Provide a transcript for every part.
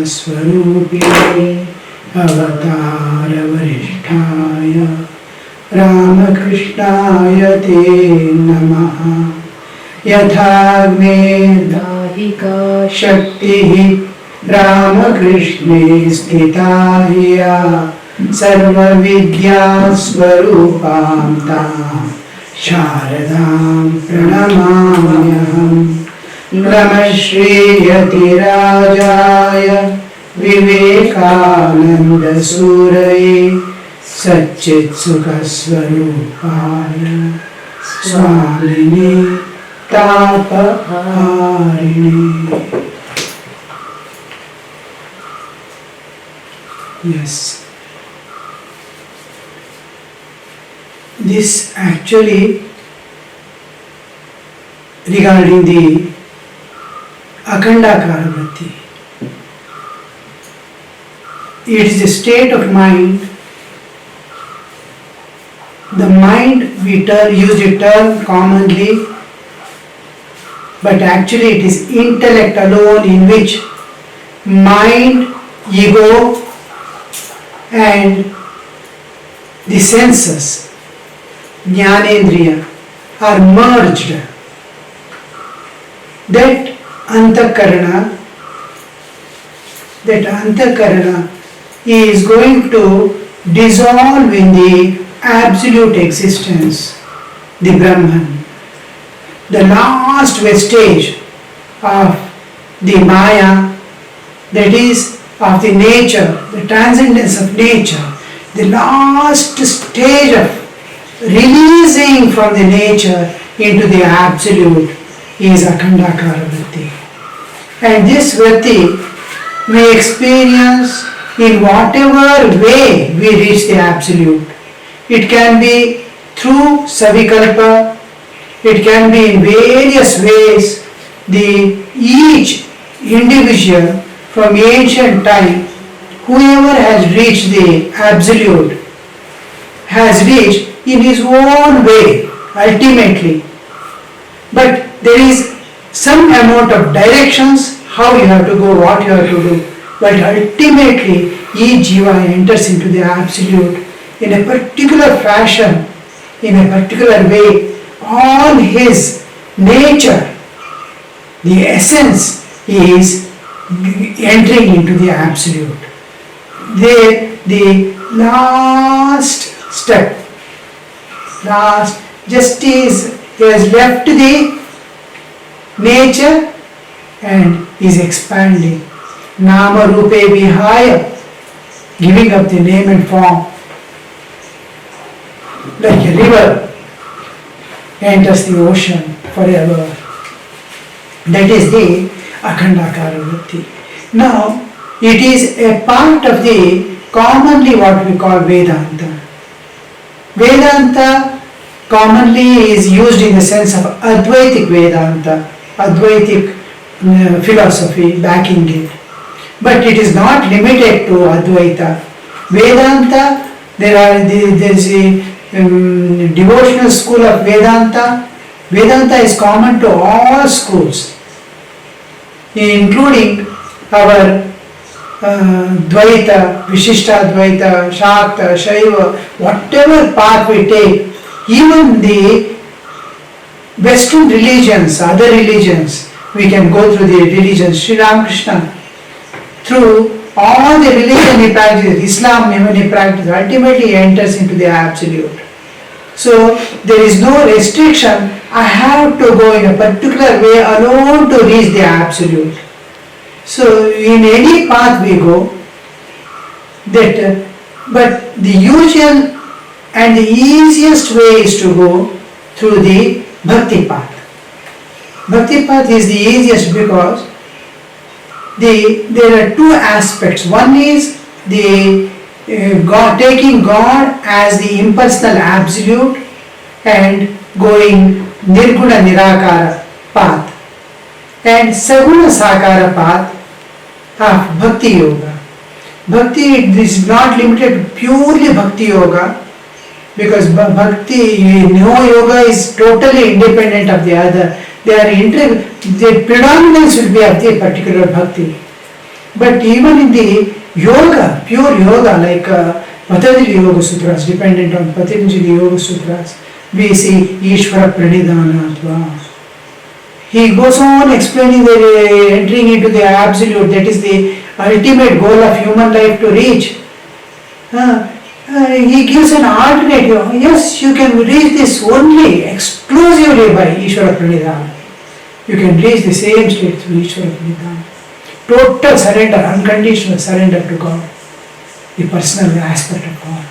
स्वरूपिणे अवतारवरिष्ठाय रामकृष्णाय ते नमः। यथाग्नेर्दाहिका शक्तिः रामकृष्णे स्थिता ह्या सर्वविद्यास्वरूपां तां शारदां प्रणमाम्यहम्। नमः श्रीयतिराजाय विवेकानन्दसूरये सच्चित्सुखस्वरूपाय स्वामिने तापहारिणे। Yes, this actually regarding the Akhandakara Vritti. It is a state of mind. The mind we use the term commonly, but actually it is intellect alone in which mind, ego and the senses, Jnanendriya, are merged. That Antakarana is going to dissolve in the absolute existence, the Brahman, the last vestige of the Maya, that is of the nature, the transcendence of nature, the last stage of releasing from the nature into the absolute is Akhandakara Vritti. And this Vritti we experience in whatever way we reach the absolute. It can be through Savikalpa, it can be in various ways. Each individual from ancient time, whoever has reached the absolute, has reached in his own way ultimately. But there is some amount of directions, how you have to go, what you have to do. But ultimately, each jiva enters into the absolute in a particular fashion, in a particular way. All his nature, the essence is entering into the absolute. The last step, just is he has left the nature and is expanding. Nama Rupe Vihaya, giving up the name and form. Like a river enters the ocean forever. That is the Akhandakara Vritti. Now, it is a part of the commonly what we call Vedanta. Vedanta commonly is used in the sense of Advaitic Vedanta, Advaitic philosophy backing it. But it is not limited to Advaita. Vedanta, there is a devotional school of Vedanta. Vedanta is common to all schools, including our Dvaita, Vishishtadvaita, Shakta, Shaiva, whatever path we take, even the Western religions, other religions, we can go through the religions. Sri Ramakrishna, through all the religion he practices, Islam even he practices, ultimately he enters into the absolute. So there is no restriction, I have to go in a particular way alone to reach the absolute. So in any path we go, but the usual and the easiest way is to go through the Bhakti path. Bhakti path is the easiest because there are two aspects. One is taking God as the impersonal absolute and going Nirguna Nirakara path, and Saguna Sakara path of Bhakti Yoga. Bhakti is not limited to purely Bhakti Yoga, because Bhakti, no yoga is totally independent of the other. The predominance will be of the particular bhakti. But even in the yoga, pure yoga, like Patanjali Yoga Sutras, dependent on Patanjali Yoga Sutras, we see Ishvara Pranidhanatva. He goes on explaining the entering into the absolute, that is the ultimate goal of human life to reach. He gives an alternative. Yes, you can reach this only exclusively by Ishvara Pranidhana. You can reach the same state through Ishvara Pranidhana. Total surrender, unconditional surrender to God, the personal aspect of God.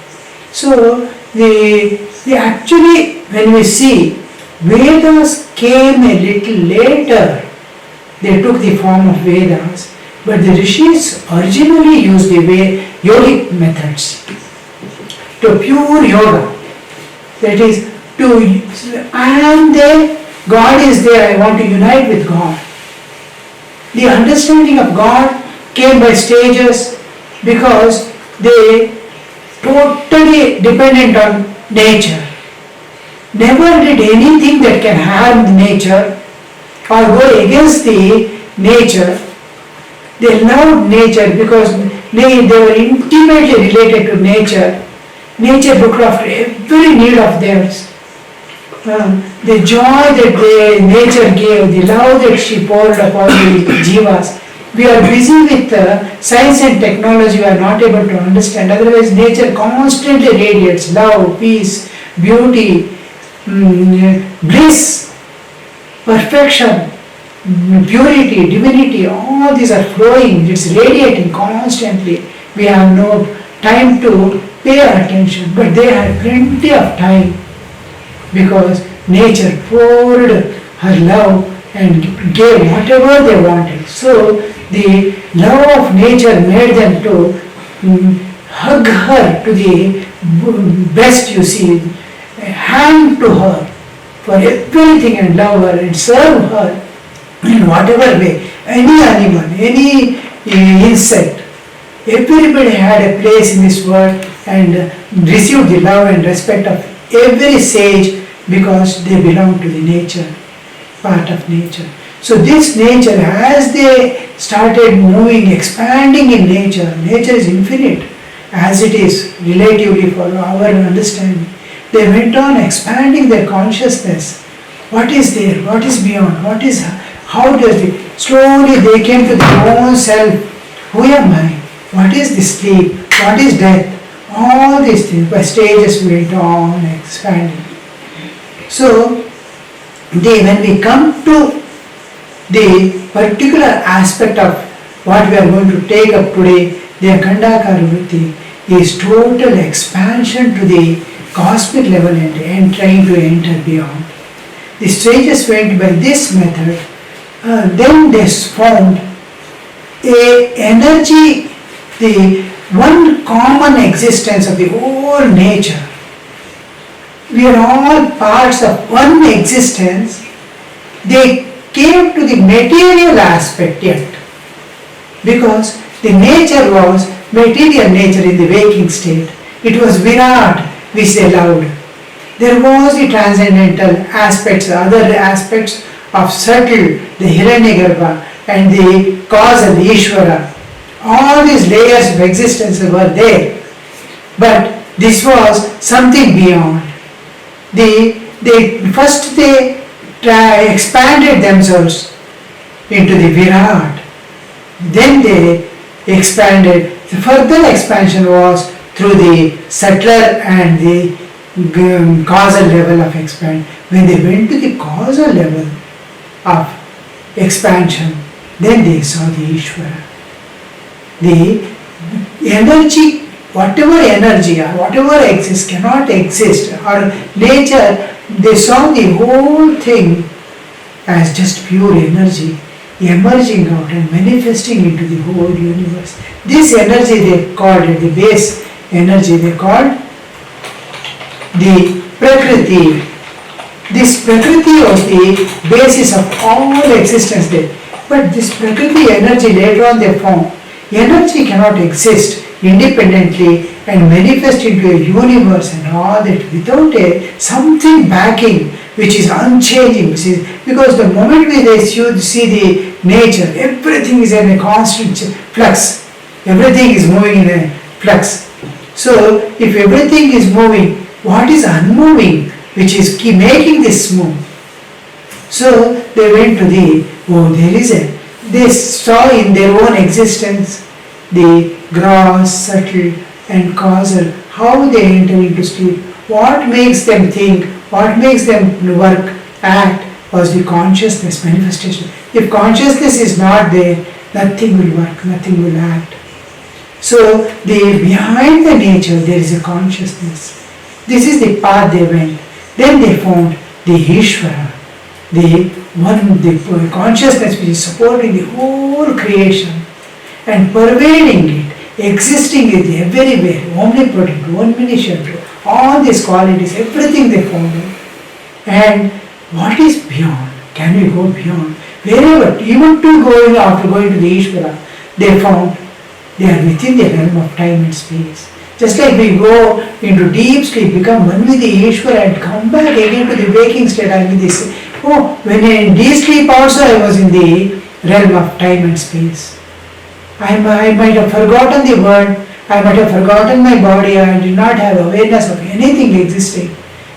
So, the actually, when we see, Vedas came a little later. They took the form of Vedas, but the rishis originally used the yogic methods to pure yoga. That is, I am there, God is there, I want to unite with God. The understanding of God came by stages because they totally dependent on nature. Never did anything that can harm the nature or go against the nature. They loved nature because they were intimately related to nature. Nature looked after every need of theirs. The joy that nature gave, the love that she poured upon the jivas. We are busy with science and technology, we are not able to understand. Otherwise, nature constantly radiates love, peace, beauty, bliss, perfection, purity, divinity. All these are flowing, it's radiating constantly. We have no time to pay attention, but they had plenty of time, because nature poured her love and gave whatever they wanted. So the love of nature made them to hug her to the best, you see, hand to her for everything and love her and serve her in whatever way. Any animal, any insect, everybody had a place in this world and received the love and respect of every sage, because they belong to the nature, part of nature. So this nature, as they started moving, expanding in nature, nature is infinite as it is relatively for our understanding. They went on expanding their consciousness. What is there? What is beyond? What is, how does it? Slowly they came to their own self. Who am I? What is this sleep? What is death? All these things by stages went on expanding. So, when we come to the particular aspect of what we are going to take up today, the Khandakara Vritti is total expansion to the cosmic level and trying to enter beyond. The sages went by this method, then they found a energy, the one common existence of the whole nature. We are all parts of one existence. They came to the material aspect yet, because the nature was material nature in the waking state. It was Virat, we say loud. There was the transcendental aspects, other aspects of subtle, the Hiranyagarbha and the causal, the Ishvara. All these layers of existence were there. But this was something beyond. They expanded themselves into the Virat. Then they expanded. The further expansion was through the subtler and the causal level of expansion. When they went to the causal level of expansion, then they saw the Ishvara. The energy, whatever energy or whatever exists cannot exist, or nature, they saw the whole thing as just pure energy emerging out and manifesting into the whole universe. This energy they called at the base energy, they called the Prakriti. This Prakriti was the basis of all existence there. But this Prakriti energy later on they found, energy cannot exist independently and manifest into a universe and all that without a something backing which is unchanging. Because the moment we see the nature, everything is in a constant flux. Everything is moving in a flux. So if everything is moving, what is unmoving which is making this move? So they went to they saw in their own existence the gross, subtle and causal, how they enter into sleep, what makes them think, what makes them work, act, was the consciousness manifestation. If consciousness is not there, nothing will work, nothing will act. So behind the nature there is a consciousness. This is the path they went. Then they found the Ishvara, the consciousness which is supporting the whole creation and pervading it, existing it everywhere, omnipotent, omniscient, all these qualities, everything they found out. And what is beyond? Can we go beyond? Wherever, even after going to the Ishvara, they found they are within the realm of time and space. Just like we go into deep sleep, become one with the Ishvara and come back again to the waking state, I mean this. Oh, when in deep sleep also I was in the realm of time and space. I might have forgotten the world, I might have forgotten my body, I did not have awareness of anything existing.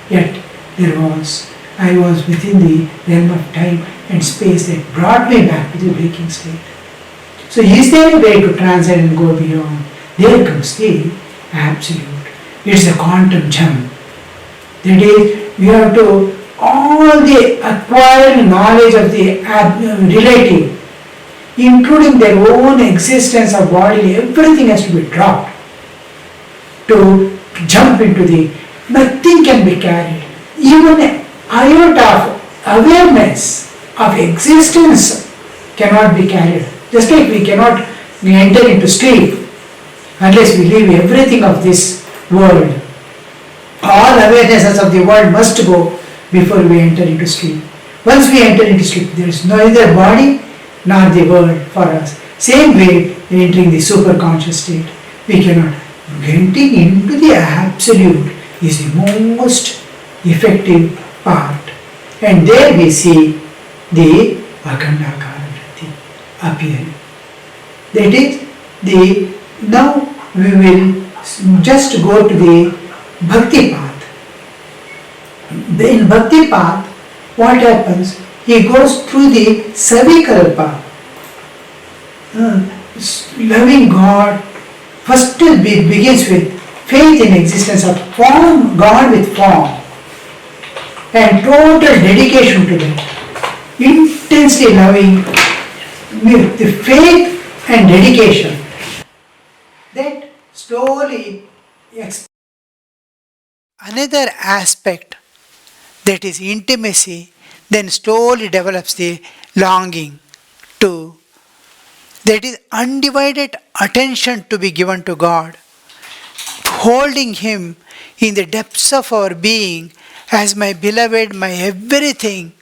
Yet I was within the realm of time and space that brought me back to the waking state. So is there a way to transcend and go beyond? There comes the absolute. It's a quantum jump. That is, we have to, all the acquired knowledge of the relative, including their own existence of body, everything has to be dropped to jump into nothing can be carried. Even an iota of awareness of existence cannot be carried. Just like we cannot enter into sleep unless we leave everything of this world. All awarenesses of the world must go before we enter into sleep. Once we enter into sleep, there is neither body nor the world for us. Same way, in entering the superconscious state, we cannot. Getting into the absolute is the most effective part. And there we see the Akhandakara Vritti appearing. That is, now we will just go to the Bhakti path. In Bhakti path, what happens? He goes through the Savikalpa, loving God. First it begins with faith in existence of form, God with form, and total dedication to that. Intensely loving with the faith and dedication. That slowly another aspect, that is intimacy, then slowly develops the longing to, that is undivided attention to be given to God, holding Him in the depths of our being as my beloved, my everything,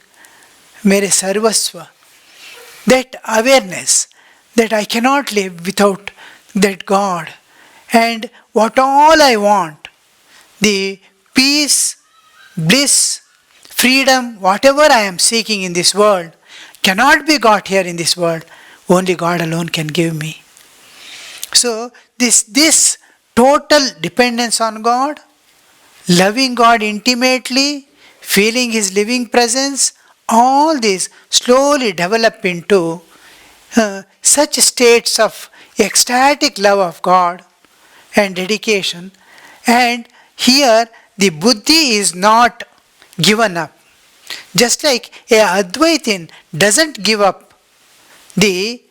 mere sarvasva. That awareness that I cannot live without that God, and what all I want, the peace, bliss, freedom, whatever I am seeking in this world, cannot be got here in this world. Only God alone can give me. So this total dependence on God, loving God intimately, feeling His living presence, all these slowly develop into such states of ecstatic love of God and dedication. And here the buddhi is not given up. Just like a Advaitin doesn't give up the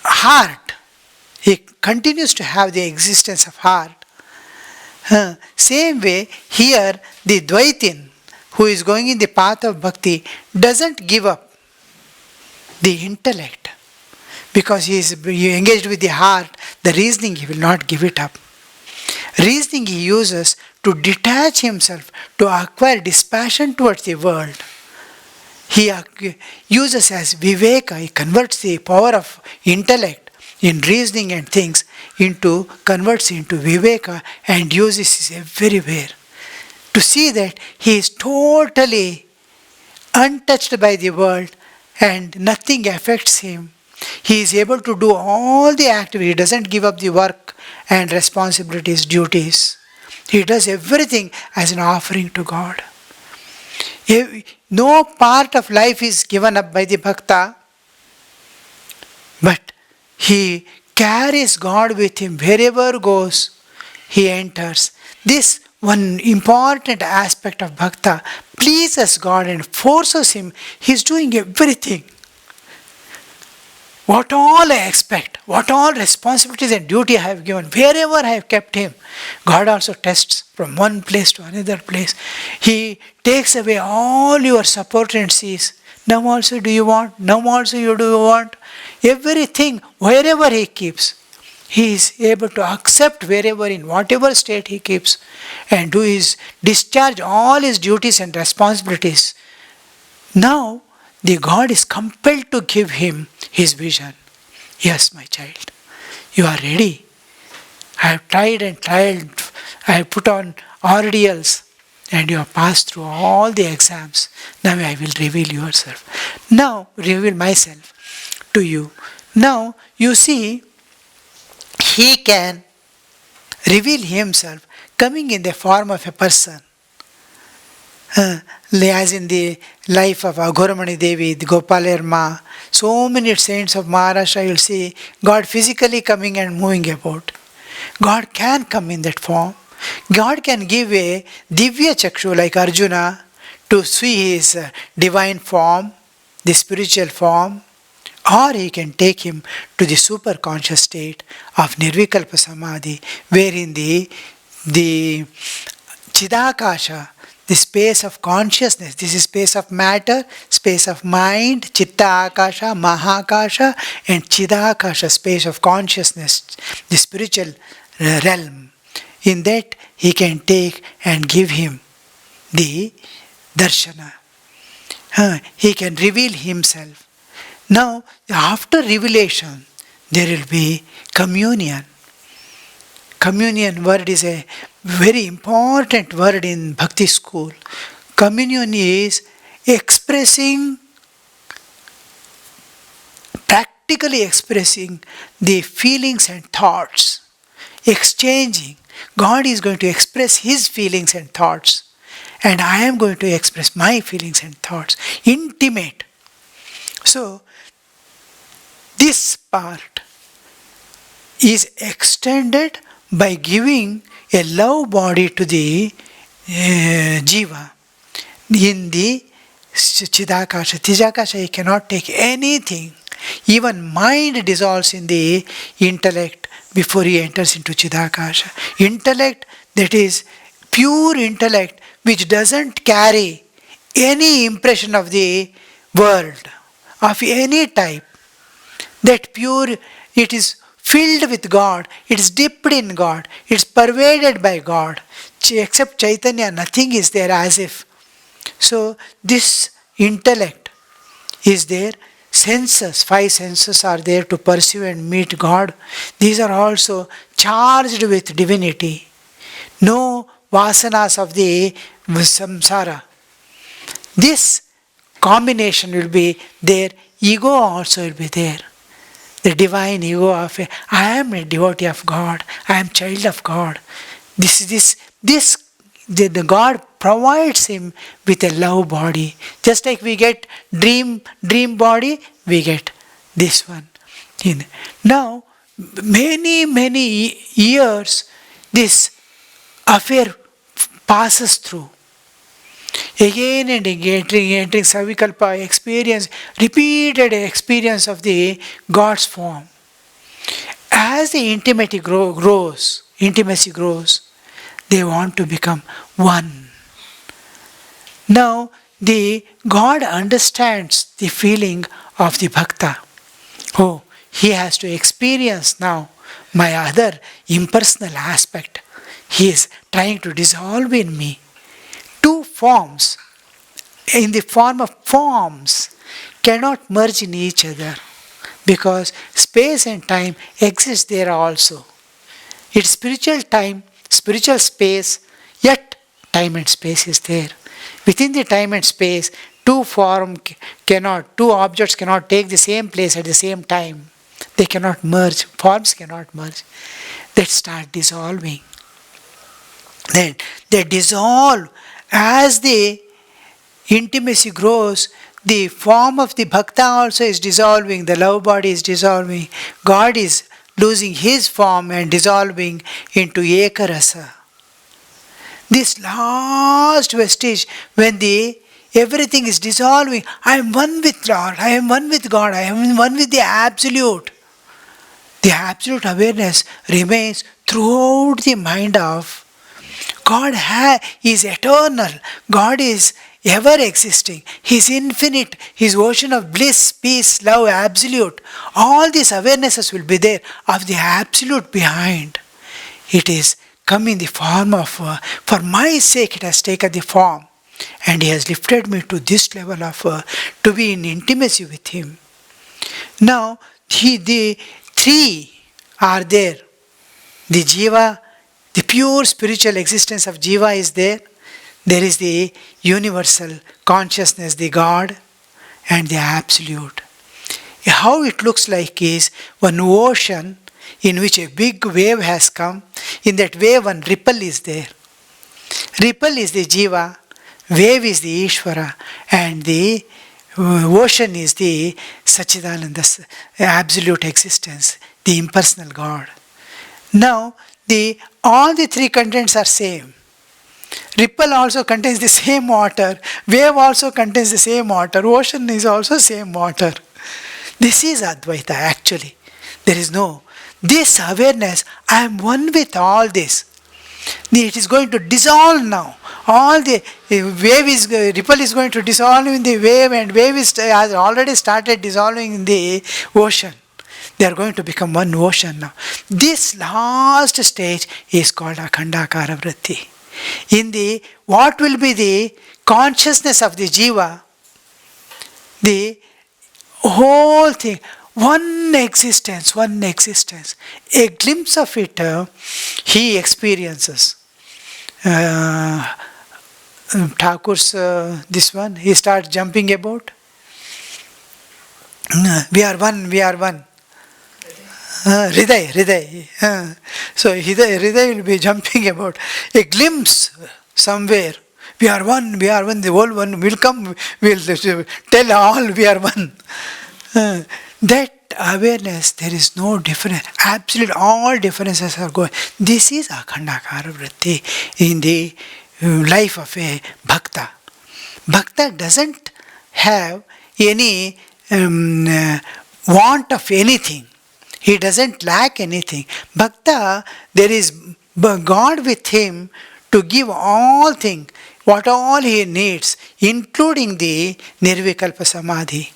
heart, he continues to have the existence of heart. Same way, here the Dvaitin, who is going in the path of bhakti, doesn't give up the intellect, because he is engaged with the heart. The reasoning he will not give it up. Reasoning he uses to detach himself, to acquire dispassion towards the world. He uses as viveka, he converts the power of intellect in reasoning and things converts into viveka and uses it everywhere. To see that he is totally untouched by the world and nothing affects him. He is able to do all the activity. He doesn't give up the work and responsibilities, duties. He does everything as an offering to God. No part of life is given up by the bhakta, but he carries God with him wherever goes, he enters. This one important aspect of bhakta pleases God and forces him. He is doing everything. What all I expect, what all responsibilities and duty I have given, wherever I have kept him, God also tests from one place to another place. He takes away all your support and sees. Now also do you want? Now also you do want? Everything, wherever he keeps, he is able to accept wherever, in whatever state he keeps, and discharge all his duties and responsibilities. Now, the God is compelled to give him his vision. Yes, my child, you are ready. I have tried and tried. I have put on ordeals and you have passed through all the exams. Now I will reveal yourself. Now, reveal myself to you. Now, you see, he can reveal himself coming in the form of a person. As in the life of Aghoramani Devi, the Gopalarma, so many saints of Maharashtra, you will see God physically coming and moving about. God can come in that form. God can give a Divya Chakshu like Arjuna to see his divine form, the spiritual form, or he can take him to the super conscious state of Nirvikalpa Samadhi, wherein the Chidakasha, the space of consciousness, this is space of matter, space of mind, Chitta Akasha, Mahakasha, and Chidakasha, space of consciousness, the spiritual realm. In that he can take and give him the darshana. He can reveal himself. Now, after revelation, there will be communion. Communion word is a very important word in Bhakti school. Communion is practically expressing the feelings and thoughts, exchanging. God is going to express his feelings and thoughts, and I am going to express my feelings and thoughts. Intimate. So, this part is extended by giving a love body to the jiva. In the Chidakasha, Tijakasha, he cannot take anything. Even mind dissolves in the intellect before he enters into Chidakasha. Intellect, that is pure intellect, which doesn't carry any impression of the world, of any type. That pure, it is filled with God, it is dipped in God, it is pervaded by God. Except Chaitanya, nothing is there as if. So this intellect is there. Senses, 5 senses are there to perceive and meet God. These are also charged with divinity. No vasanas of the samsara. This combination will be there. Ego also will be there. The divine ego of I am a devotee of God, I am child of God. The God provides him with a love body. Just like we get dream body, we get this one. Now, many years, this affair passes through. Again and again, entering Savikalpa experience, repeated experience of the God's form. As the intimacy grows, they want to become one. Now, the God understands the feeling of the bhakta. Oh, he has to experience now my other impersonal aspect. He is trying to dissolve in me. Two forms, in the form of forms, cannot merge in each other. because space and time exist there also. It's spiritual time, spiritual space, yet time and space is there. Within the time and space, two objects cannot take the same place at the same time. They cannot merge, forms cannot merge. They start dissolving. Then they dissolve as the intimacy grows. The form of the bhakta also is dissolving, the love body is dissolving, God is losing his form and dissolving into ekarasa. This last vestige, when everything is dissolving, I am one with Lord, I am one with God, I am one with the Absolute. The absolute awareness remains throughout the mind of God. Is eternal. God is ever existing. He is infinite. His ocean of bliss, peace, love, absolute. All these awarenesses will be there of the absolute behind. It is come in the form of, for my sake it has taken the form. And He has lifted me to this level of, to be in intimacy with Him. Now, the three are there. The Jiva, the pure spiritual existence of Jiva is there. There is the universal consciousness, the God, and the Absolute. How it looks like is one ocean in which a big wave has come. In that wave, one ripple is there. Ripple is the Jiva, wave is the Ishvara, and the ocean is the Sachidananda, absolute existence, the impersonal God. Now, all the three contents are same. Ripple also contains the same water, wave also contains the same water, ocean is also same water. This is Advaita actually. There is no, this awareness, I am one with all this. It is going to dissolve now. All the ripple is going to dissolve in the wave, and wave has already started dissolving in the ocean. They are going to become one ocean now. This last stage is called Akhandakara Vritti. In what will be the consciousness of the Jiva, the whole thing, one existence, a glimpse of it he experiences. Thakur's this one, he starts jumping about. We are one. Hriday. So Hriday will be jumping about. A glimpse somewhere. We are one, the whole one will come, will tell all we are one. That awareness, there is no difference. Absolute, all differences are going. This is Akhandakara Vritti in the life of a Bhakta. Bhakta doesn't have any want of anything. He doesn't lack anything. Bhakta, there is God with him to give all things, what all he needs, including the Nirvikalpa Samadhi.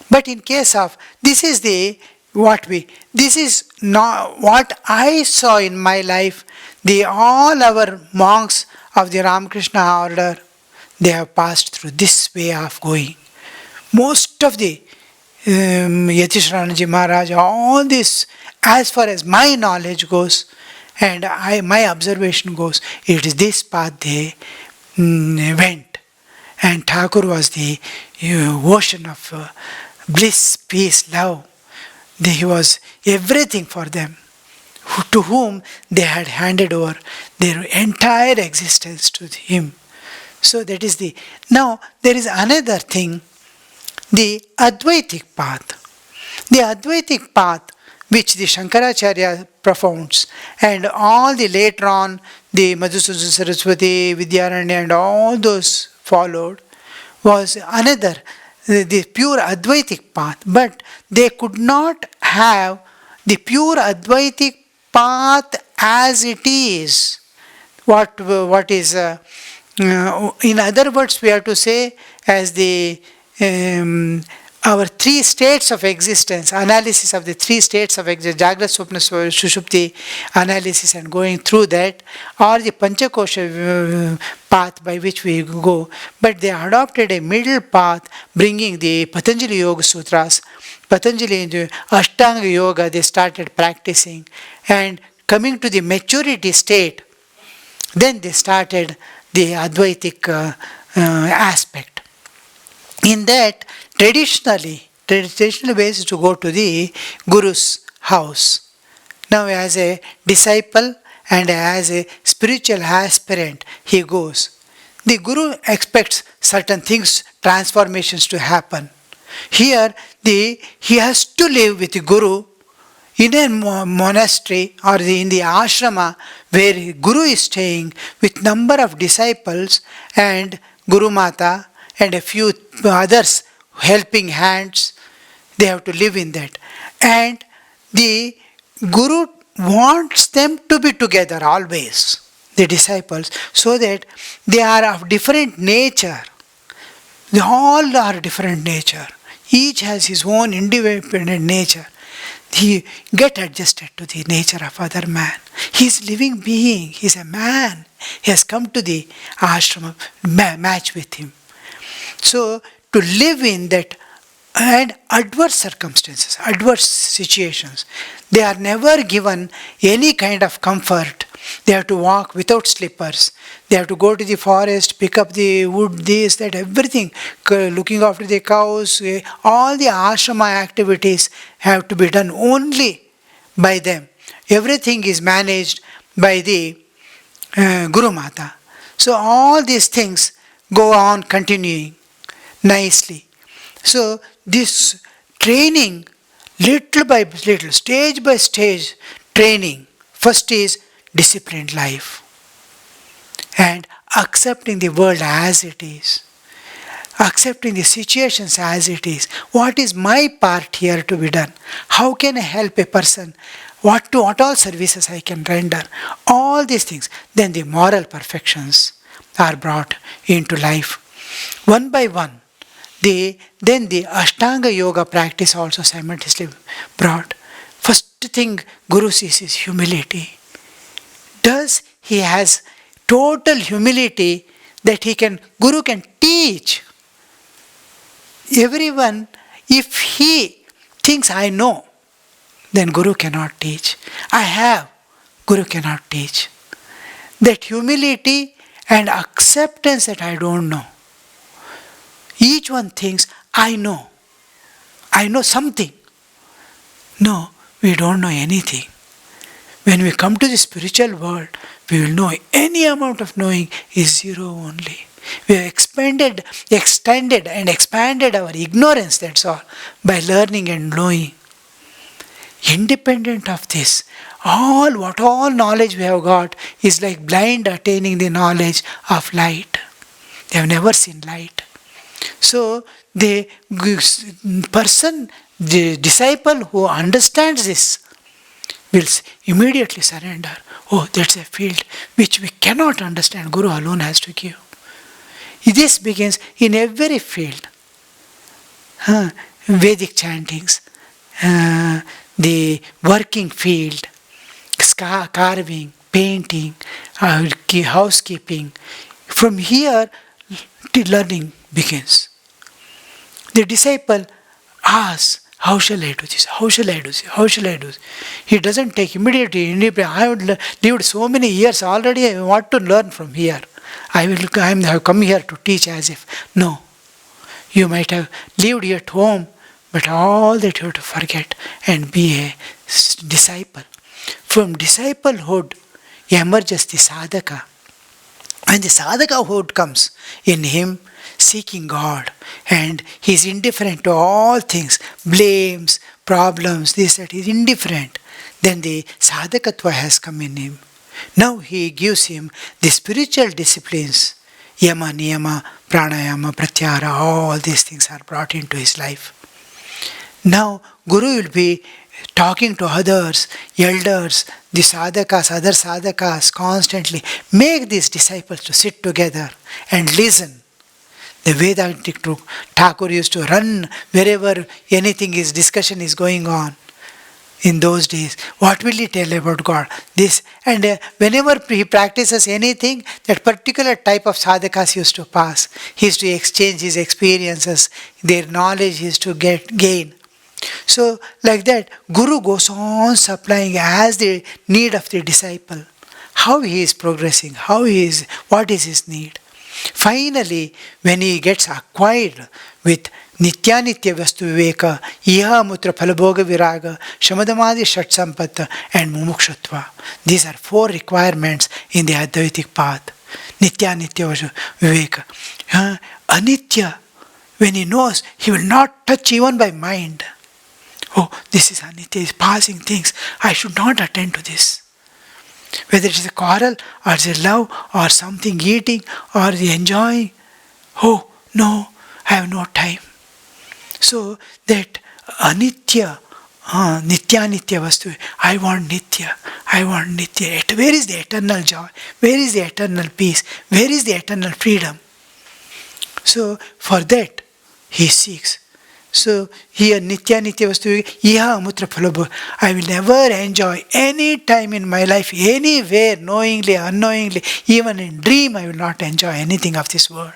But in case of, this is not what I saw in my life. All our monks of the Ramakrishna order, they have passed through this way of going. Most of the Yatisharanji Maharaj, all this, as far as my knowledge goes, and my observation goes, it is this path they went. And Thakur was the ocean of bliss, peace, love. He was everything for them, to whom they had handed over their entire existence to him. So that is now there is another thing, the Advaitic path. The Advaitic path which the Shankaracharya propounds, and all the later on, the Madhusudana Saraswati, Vidyaranya and all those followed, was another, the pure Advaitic path. But they could not have the pure Advaitic path as it is. What is, in other words, we have to say, as our three states of existence, analysis of the three states of existence, Jagrata, Swapna, Sushupti analysis, and going through that, or the Panchakosha path by which we go. But they adopted a middle path, bringing the Patanjali Yoga Sutras Patanjali in the Ashtanga Yoga, they started practicing, and coming to the maturity state, then they started the Advaitic aspect. In that, traditional ways to go to the Guru's house. Now, as a disciple and as a spiritual aspirant, he goes. The Guru expects certain things, transformations to happen. Here, he has to live with the Guru in a monastery or in the ashrama where Guru is staying with number of disciples and Guru Mata and a few others helping hands. They have to live in that. And the Guru wants them to be together always, the disciples, so that they are of different nature. They all are different nature. Each has his own independent nature. He get adjusted to the nature of other man. He is living being. He is a man. He has come to the ashram, match with him. So to live in that and adverse circumstances, adverse situations, they are never given any kind of comfort. They have to walk without slippers. They have to go to the forest, pick up the wood, this, that, everything. Looking after the cows, all the ashrama activities have to be done only by them. Everything is managed by the Guru Mata. So all these things go on continuing nicely. So this training, little by little, stage by stage training, first is disciplined life and accepting the world as it is, accepting the situations as it is. What is my part here to be done? How can I help a person? What all services I can render? All these things. Then the moral perfections are brought into life. One by one. Then the Ashtanga Yoga practice also simultaneously brought. First thing Guru sees is humility. He has total humility that Guru can teach everyone. If he thinks I know, then Guru cannot teach. I have, Guru cannot teach. That humility and acceptance that I don't know. Each one thinks, I know something. No, we don't know anything. When we come to the spiritual world, we will know any amount of knowing is zero only. We have extended and expanded our ignorance, that's all, by learning and knowing. Independent of this, all knowledge we have got is like blind attaining the knowledge of light. They have never seen light. So the disciple who understands this will immediately surrender. Oh, that's a field which we cannot understand. Guru alone has to give. This begins in every field. Vedic chantings, the working field, carving, painting, housekeeping. From here, the learning begins. The disciple asks, how shall I do this? How shall I do this? How shall I do this? He doesn't take immediately. I have lived so many years already. I want to learn from here. I have come here to teach as if. No. You might have lived at home, but all that you have to forget and be a disciple. From disciplehood emerges the sadhaka. When the sadhakahood comes in him, seeking God, and he is indifferent to all things, blames, problems, this, that, he is indifferent, then the sadhakatva has come in him. Now he gives him the spiritual disciplines, yama, niyama, pranayama, pratyahara, all these things are brought into his life. Now Guru will be talking to others, elders, the sadhakas, other sadhakas constantly. Make these disciples to sit together and listen. The Vedantic Thakur used to run wherever discussion is going on in those days. What will he tell about God? This. And whenever he practices anything, that particular type of sadhakas used to pass. He used to exchange his experiences, their knowledge he used to gain. So, like that, Guru goes on supplying as the need of the disciple, how he is progressing, what is his need. Finally, when he gets acquired with Nityanitya Vastu Viveka, Iha Mutra Phalabhoga Viraga, Shamadamadi Shat Sampatta, and Mumukshutva. These are 4 requirements in the Advaitic path. Nityanitya Vastu Viveka. Anitya, when he knows, he will not touch even by mind. Oh, this is Anitya, is passing things. I should not attend to this. Whether it is a quarrel, or it is a love, or something eating, or the enjoying. Oh, no, I have no time. So that Anitya, Nityanitya Vastu, I want Nitya. Where is the eternal joy? Where is the eternal peace? Where is the eternal freedom? So for that, he seeks. So here Nityanitya Vastu, Iha Amutra Phalabhoga. I will never enjoy any time in my life, anywhere, knowingly, unknowingly, even in dream, I will not enjoy anything of this world.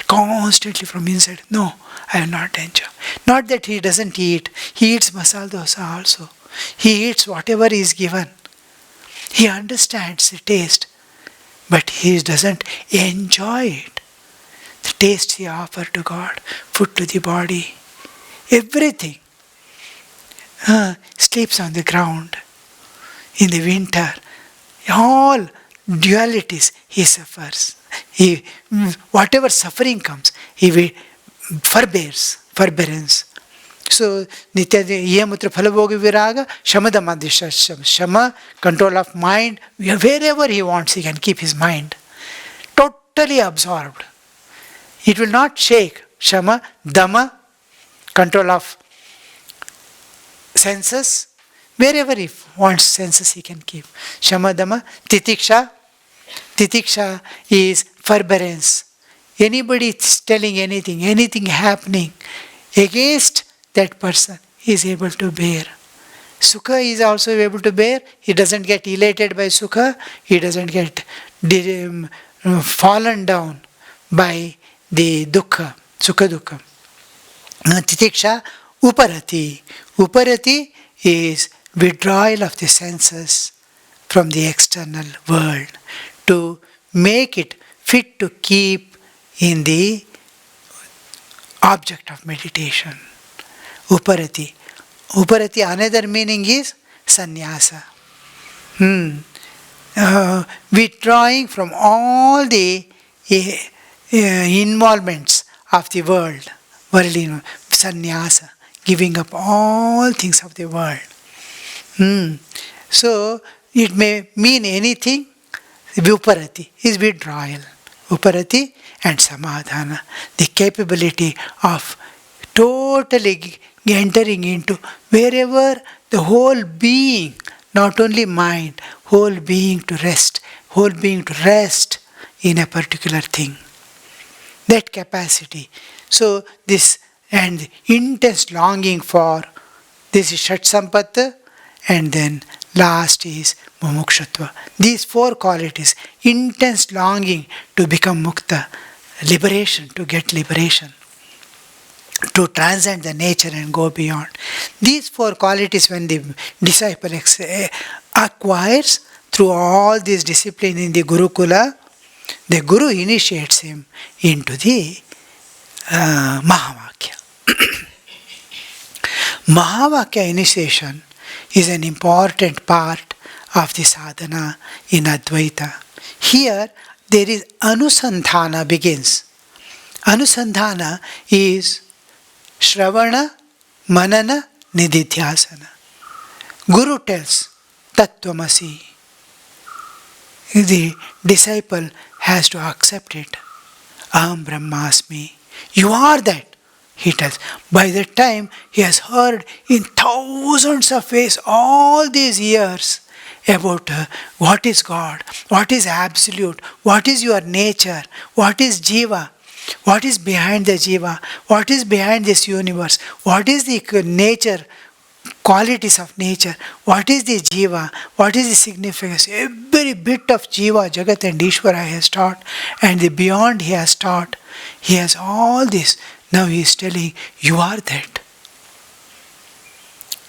Constantly from inside, no, I will not enjoy. Not that he doesn't eat, he eats masala dosa also. He eats whatever is given. He understands the taste, but he doesn't enjoy it. The taste he offers to God, food to the body, everything. Sleeps on the ground in the winter. All dualities he suffers. Whatever suffering comes, he forbearance. So, Nitya Iyamutra Phalabhoga Viraga, Shamadamadi Shama, control of mind, wherever he wants, he can keep his mind totally absorbed. It will not shake. Shama, Dhamma, control of senses, wherever he wants senses he can keep. Shama, Dhamma, Titiksha. Titiksha is forbearance. Anybody is telling anything happening against that person, he is able to bear. Sukha is also able to bear. He doesn't get elated by sukha. He doesn't get fallen down by the dukkha, sukha dukkha. Titiksha, uparati. Uparati is withdrawal of the senses from the external world to make it fit to keep in the object of meditation. Uparati. Uparati, another meaning is sannyasa. Withdrawing from all the involvements of the world. Worldly sannyasa. Giving up all things of the world. So, it may mean anything. Uparati is withdrawal. Uparati and samadhana. The capability of totally entering into wherever the whole being, not only mind, whole being to rest in a particular thing. That capacity. So this and intense longing for, this is Shat Sampatta, and then last is Mumukshutva. These 4 qualities, intense longing to become mukta, liberation, to get liberation, to transcend the nature and go beyond. These 4 qualities, when the disciple acquires through all this discipline in the Gurukula, the Guru initiates him into the Mahavakya. Mahavakya initiation is an important part of the sadhana in Advaita. Here, there is Anusandhana begins. Anusandhana is Shravana, Manana, Nididhyasana. Guru tells Tattvamasi. The disciple has to accept it. Aham Brahmasmi. You are that. He tells. By that time, he has heard in thousands of ways all these years about what is God, what is absolute, what is your nature, what is Jiva, what is behind the Jiva, what is behind this universe, what is the nature, qualities of nature, what is the Jiva, what is the significance. Every bit of Jiva, Jagat and Ishvara he has taught, and the beyond he has taught. He has all this. Now he is telling, you are that.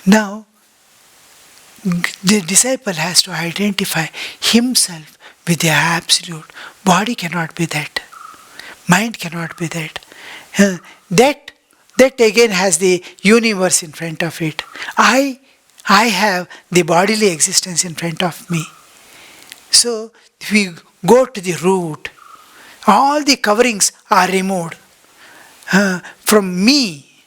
Now, the disciple has to identify himself with the absolute. Body cannot be that. Mind cannot be that. That again has the universe in front of it. I have the bodily existence in front of me. So if we go to the root, all the coverings are removed. From me,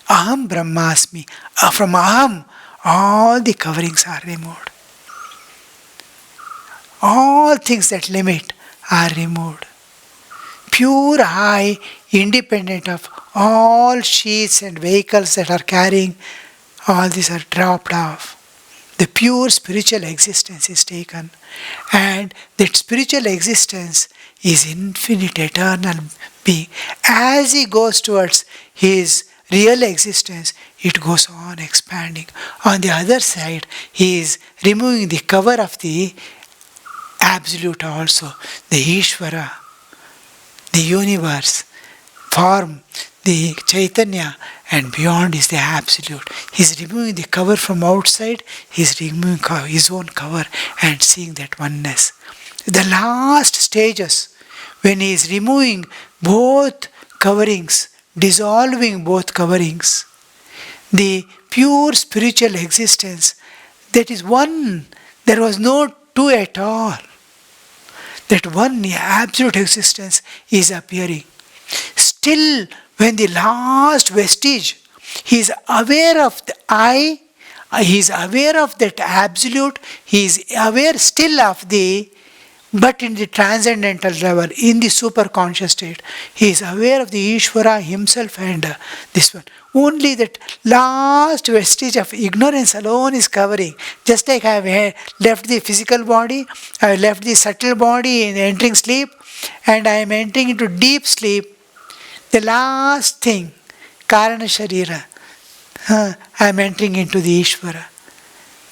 Aham Brahmasmi. From Aham, all the coverings are removed. All things that limit are removed. Pure I, independent of all sheets and vehicles that are carrying, all these are dropped off. The pure spiritual existence is taken, and that spiritual existence is infinite, eternal being. As he goes towards his real existence, it goes on expanding. On the other side, he is removing the cover of the absolute also, the Ishvara, the universe, form, the Chaitanya, and beyond is the absolute. He is removing the cover from outside, he is removing his own cover and seeing that oneness. The last stages, when he is removing both coverings, dissolving both coverings, the pure spiritual existence, that is one, there was no two at all. That one absolute existence is appearing. Still, when the last vestige, he is aware of the I, he is aware of that absolute, he is aware still of the, but in the transcendental level, in the superconscious state, he is aware of the Ishvara himself and this one. Only that last vestige of ignorance alone is covering. Just like I have left the physical body, I have left the subtle body in entering sleep, and I am entering into deep sleep. The last thing, Karana Sharira, I am entering into the Ishvara.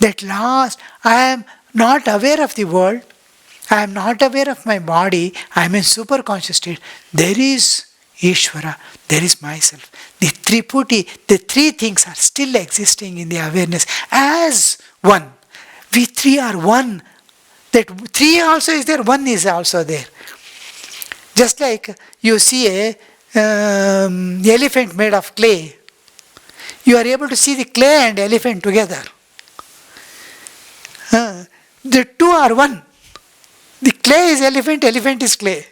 That last, I am not aware of the world, I am not aware of my body, I am in superconscious state. There is Ishvara, there is myself. The Triputi, the three things are still existing in the awareness as one. We three are one. That three also is there, one is also there. Just like you see a elephant made of clay, you are able to see the clay and elephant together. The two are one. The clay is elephant, elephant is clay.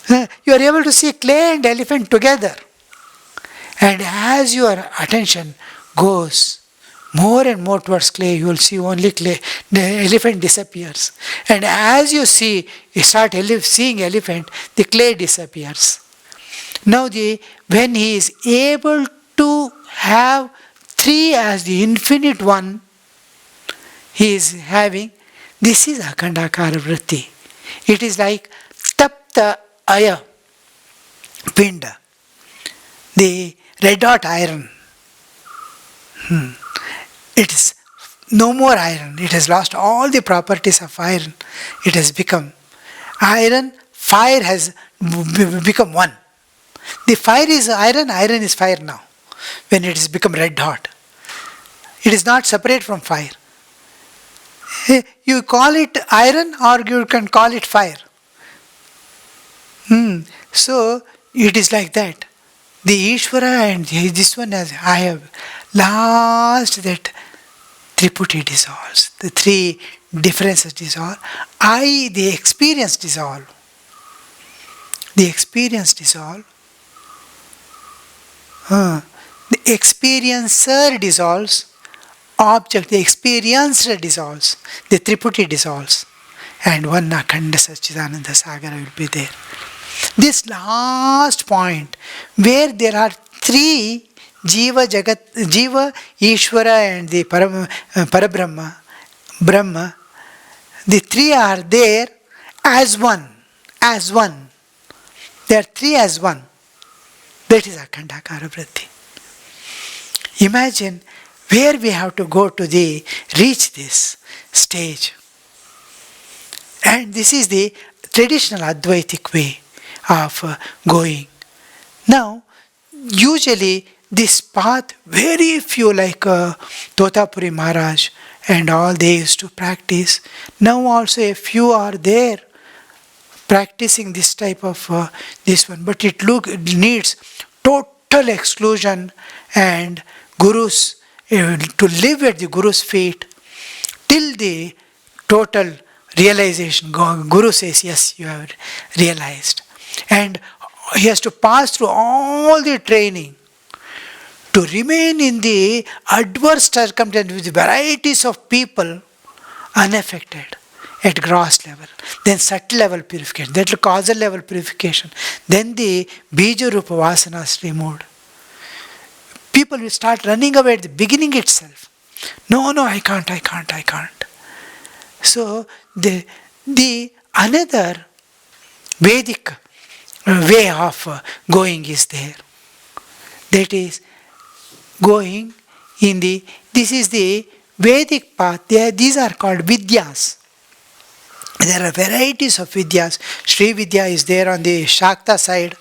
You are able to see clay and elephant together. And as your attention goes more and more towards clay, you will see only clay. The elephant disappears. And as you start seeing elephant, the clay disappears. Now when he is able to have three as the infinite one, he is having, this is Akhandakara Vritti. It is like Tapta Aya Pinda, the red hot iron. It is no more iron. It has lost all the properties of iron. It has become iron. Fire has become one. The fire is iron, iron is fire now. When it has become red hot, it is not separate from fire. You call it iron or you can call it fire. So it is like that. The Ishvara and this one, as I have last, that Triputi dissolves. The three differences dissolve. The experience dissolve. The experience dissolve. The experiencer dissolves. Object, the experiencer dissolves. The Triputi dissolves. And one Akhanda Satchidananda Sagara will be there. This last point, where there are three Jiva, Jagat, Jiva, Ishvara and the Parabrahma, Brahma, the three are there as one. As one. They are three as one. That is Akhandakara Vritti. Imagine where we have to go to reach this stage. And this is the traditional Advaitic way of going. Now, usually this path, very few like Totapuri Maharaj and all, they used to practice. Now also a few are there practicing this type of this one, but it needs total exclusion and gurus to live at the guru's feet till the total realization. Guru says, yes, you have realized, and he has to pass through all the training to remain in the adverse circumstances with varieties of people unaffected at gross level, then subtle level purification, then causal level purification, then the bija rupa vasanas removed. People will start running away at the beginning itself. No, I can't. So the another Vedic way of going is there. That is going in the, this is the Vedic path. These are called Vidyas. There are varieties of Vidyas. Sri Vidya is there on the Shakta side.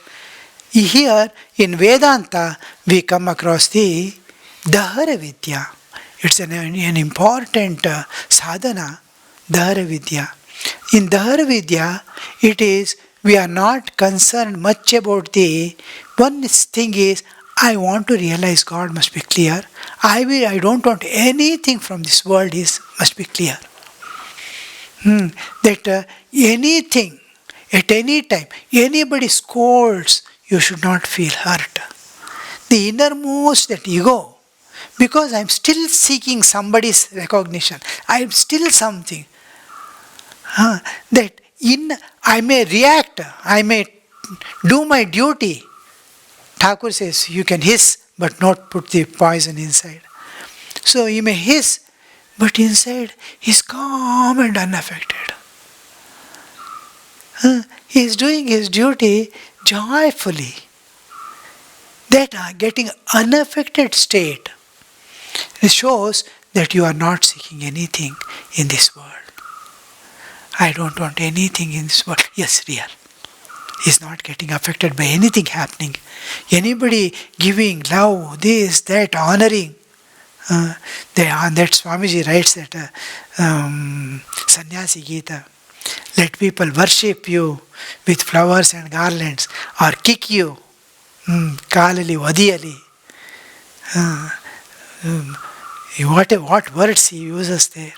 Here in Vedanta we come across the Dahara Vidya. It's an important sadhana, Dahara Vidya. In Dahara Vidya, it is, we are not concerned much about the, one thing is, I want to realize God must be clear. I don't want anything from this world must be clear. That anything, at any time, anybody scolds, you should not feel hurt. The innermost, that ego, because I am still seeking somebody's recognition, I am still something. That I may react, I may do my duty. Thakur says, you can hiss, but not put the poison inside. So you may hiss, but inside he is calm and unaffected. He is doing his duty joyfully. That getting unaffected state, it shows that you are not seeking anything in this world. I don't want anything in this world. Yes, real. Is not getting affected by anything happening. Anybody giving love, this, that, honoring. That Swamiji writes that Sannyasi Gita. Let people worship you with flowers and garlands or kick you. Kalali, vadiyali. What words he uses there.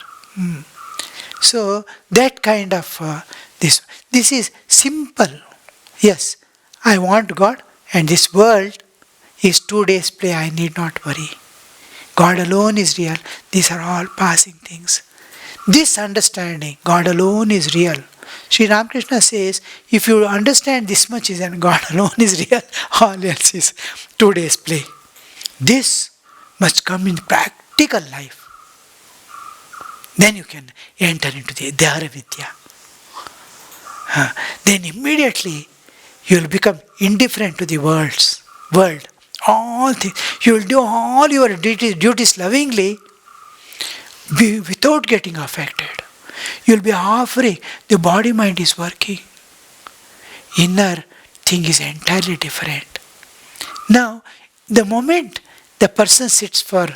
So that kind of this is simple. Yes, I want God, and this world is 2 days play, I need not worry. God alone is real. These are all passing things. This understanding, God alone is real. Sri Ramakrishna says, if you understand this much is and God alone is real, all else is 2 days play. This must come in practical life. Then you can enter into the Dhyara Vidya. Then immediately you will become indifferent to the world. All things. You will do all your duties lovingly without getting affected. You will be offering. The body mind is working. Inner thing is entirely different. Now, the moment the person sits for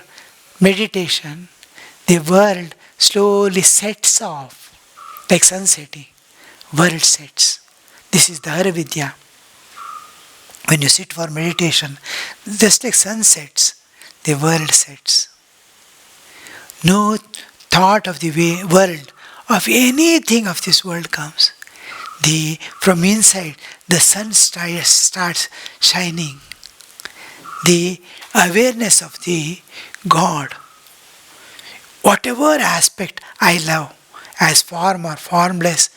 meditation, the world slowly sets off, like sun setting. World sets. This is Dahara Vidya. When you sit for meditation, just like sun sets, the world sets. No thought of the world, of anything of this world comes. From inside, the sun starts shining. The awareness of the God. Whatever aspect I love, as form or formless,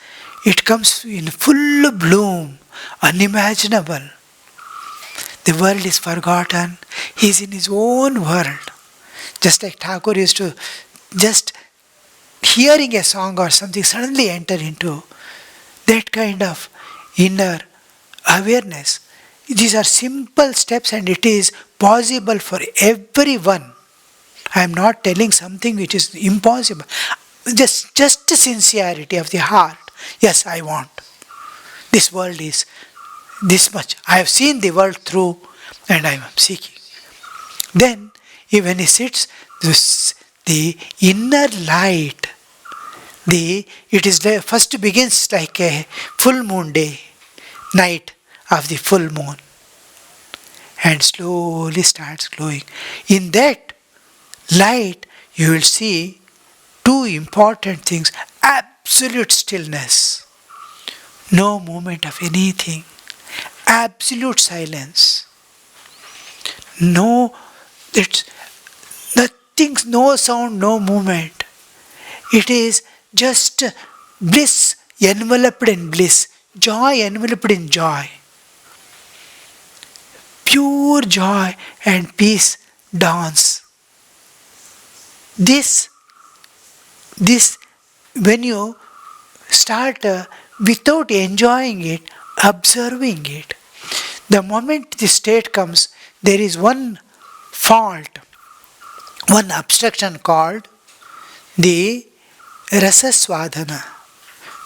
it comes in full bloom, unimaginable. The world is forgotten. He is in his own world. Just like Thakur used to, just hearing a song or something, suddenly enter into that kind of inner awareness. These are simple steps and it is possible for everyone. I am not telling something which is impossible. Just the sincerity of the heart. Yes, I want. This world is this much. I have seen the world through and I am seeking. Then, when he sits, the inner light, first begins like a full moon day, night of the full moon, and slowly starts glowing. In that light, you will see two important things: absolute stillness, no movement of anything, absolute silence, no, it's nothing, no sound, no movement. It is just bliss enveloped in bliss, joy enveloped in joy, pure joy and peace dawns. This when you start without enjoying it, observing it, the moment the state comes, there is one fault, one obstruction called the rasaswadhana.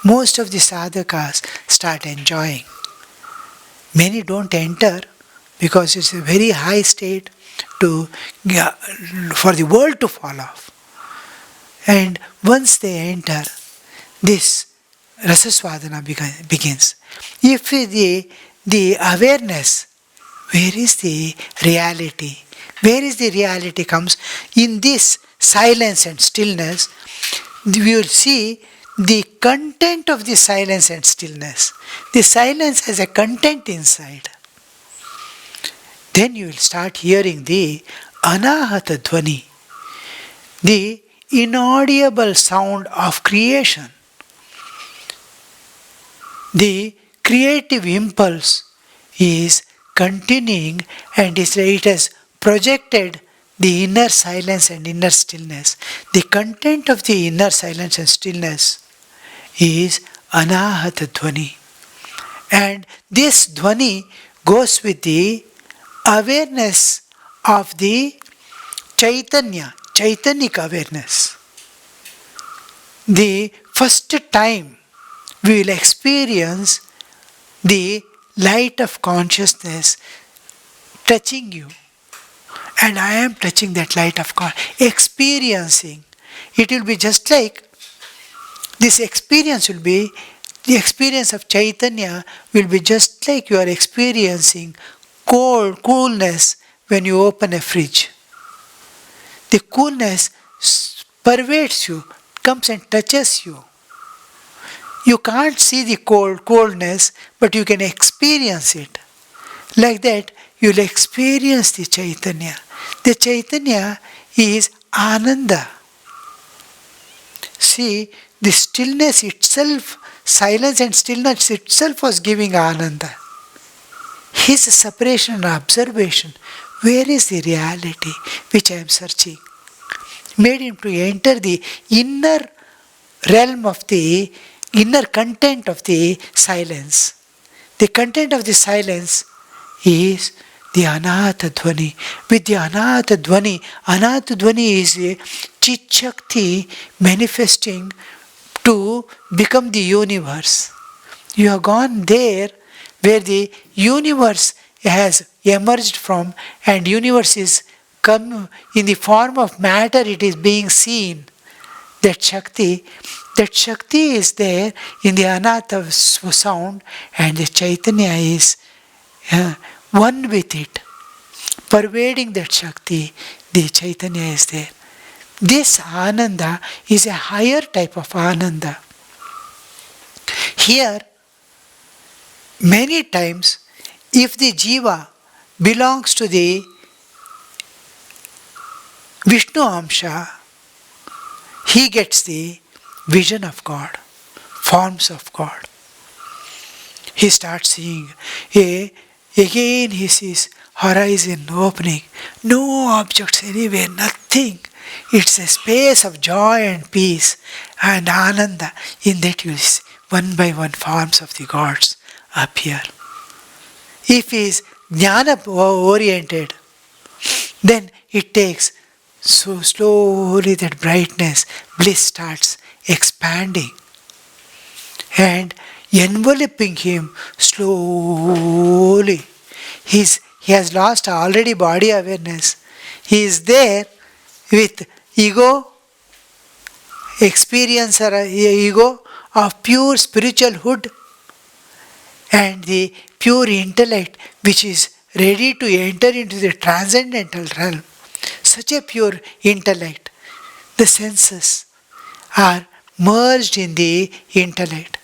Most of the sadhakas start enjoying. Many don't enter because it's a very high state for the world to fall off. And once they enter, this rasaswadhana begins. If the awareness, where is the reality? Where is the reality comes? In this silence and stillness, we will see the content of the silence and stillness. The silence has a content inside. Then you will start hearing the anahata dhvani, the inaudible sound of creation. The creative impulse is continuing, and it has projected the inner silence and inner stillness. The content of the inner silence and stillness is anahata dhvani. And this dhvani goes with the awareness of the Chaitanyik awareness. The first time we will experience the light of consciousness touching you. And I am touching that light of experiencing. It will be just like, this experience will be, the experience of Chaitanya will be just like you are experiencing coolness when you open a fridge. The coolness pervades you, comes and touches you. You can't see the coldness, but you can experience it. Like that, you'll experience the Chaitanya. The Chaitanya is Ananda. See, the stillness itself, silence and stillness itself was giving Ananda. His separation and observation, where is the reality which I am searching? Made him to enter the inner realm of the inner content of the silence. The content of the silence is the Anahata Dhvani. With the Anahata Dhvani is a Chit Shakti manifesting to become the universe. You have gone there where the universe has emerged from, and universe is come in the form of matter, it is being seen. That Shakti is there in the Anahata sound, and the Chaitanya is one with it. Pervading that Shakti, the Chaitanya is there. This Ananda is a higher type of Ananda. Here, many times, if the Jiva belongs to the Vishnu Amsha, he gets the vision of God, forms of God. He starts seeing, again he sees horizon opening, no objects anywhere, nothing. It's a space of joy and peace and Ananda. In that you see one by one forms of the gods appear. If he is jnana oriented, then it takes so slowly that brightness, bliss starts expanding and enveloping him slowly. He has lost already body awareness. He is there with ego, experiencer ego of pure spiritualhood and the pure intellect which is ready to enter into the transcendental realm. Such a pure intellect. The senses are merged in the intellect.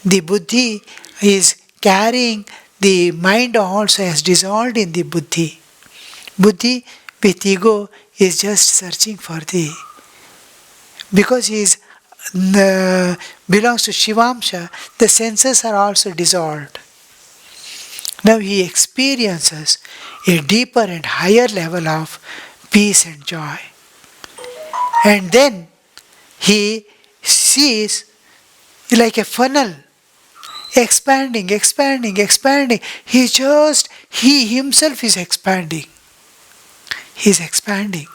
The buddhi is carrying the mind also as dissolved in the buddhi. Buddhi with ego is just searching for the, because he is belongs to Shivamsha, the senses are also dissolved. Now he experiences a deeper and higher level of peace and joy. And then he sees like a funnel expanding, expanding, expanding. He himself is expanding. He is expanding.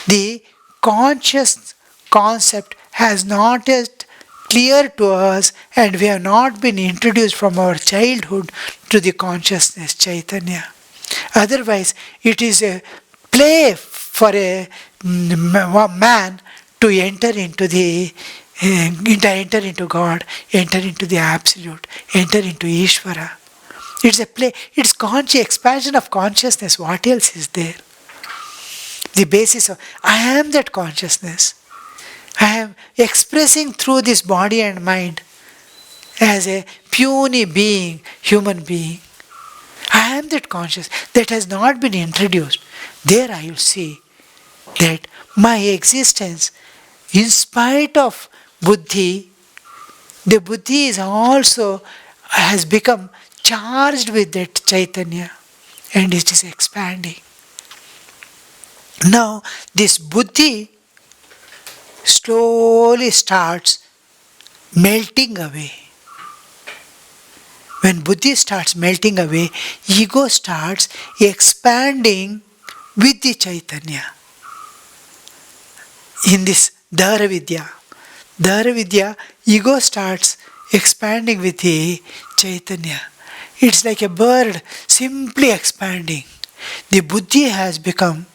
The conscious concept has not yet clear to us, and we have not been introduced from our childhood to the consciousness Chaitanya. Otherwise, it is a play for a man to enter into God, enter into the Absolute, enter into Ishvara. It's a play. It's expansion of consciousness. What else is there? The basis of I am that consciousness. I am expressing through this body and mind as a puny being, human being. I am that consciousness that has not been introduced. There I will see that my existence, in spite of buddhi, the buddhi is also has become charged with that Chaitanya and it is expanding. Now this buddhi slowly starts melting away. When buddhi starts melting away, ego starts expanding with the Chaitanya. In this Dharavidya, ego starts expanding with the Chaitanya. It's like a bird simply expanding. The buddhi has become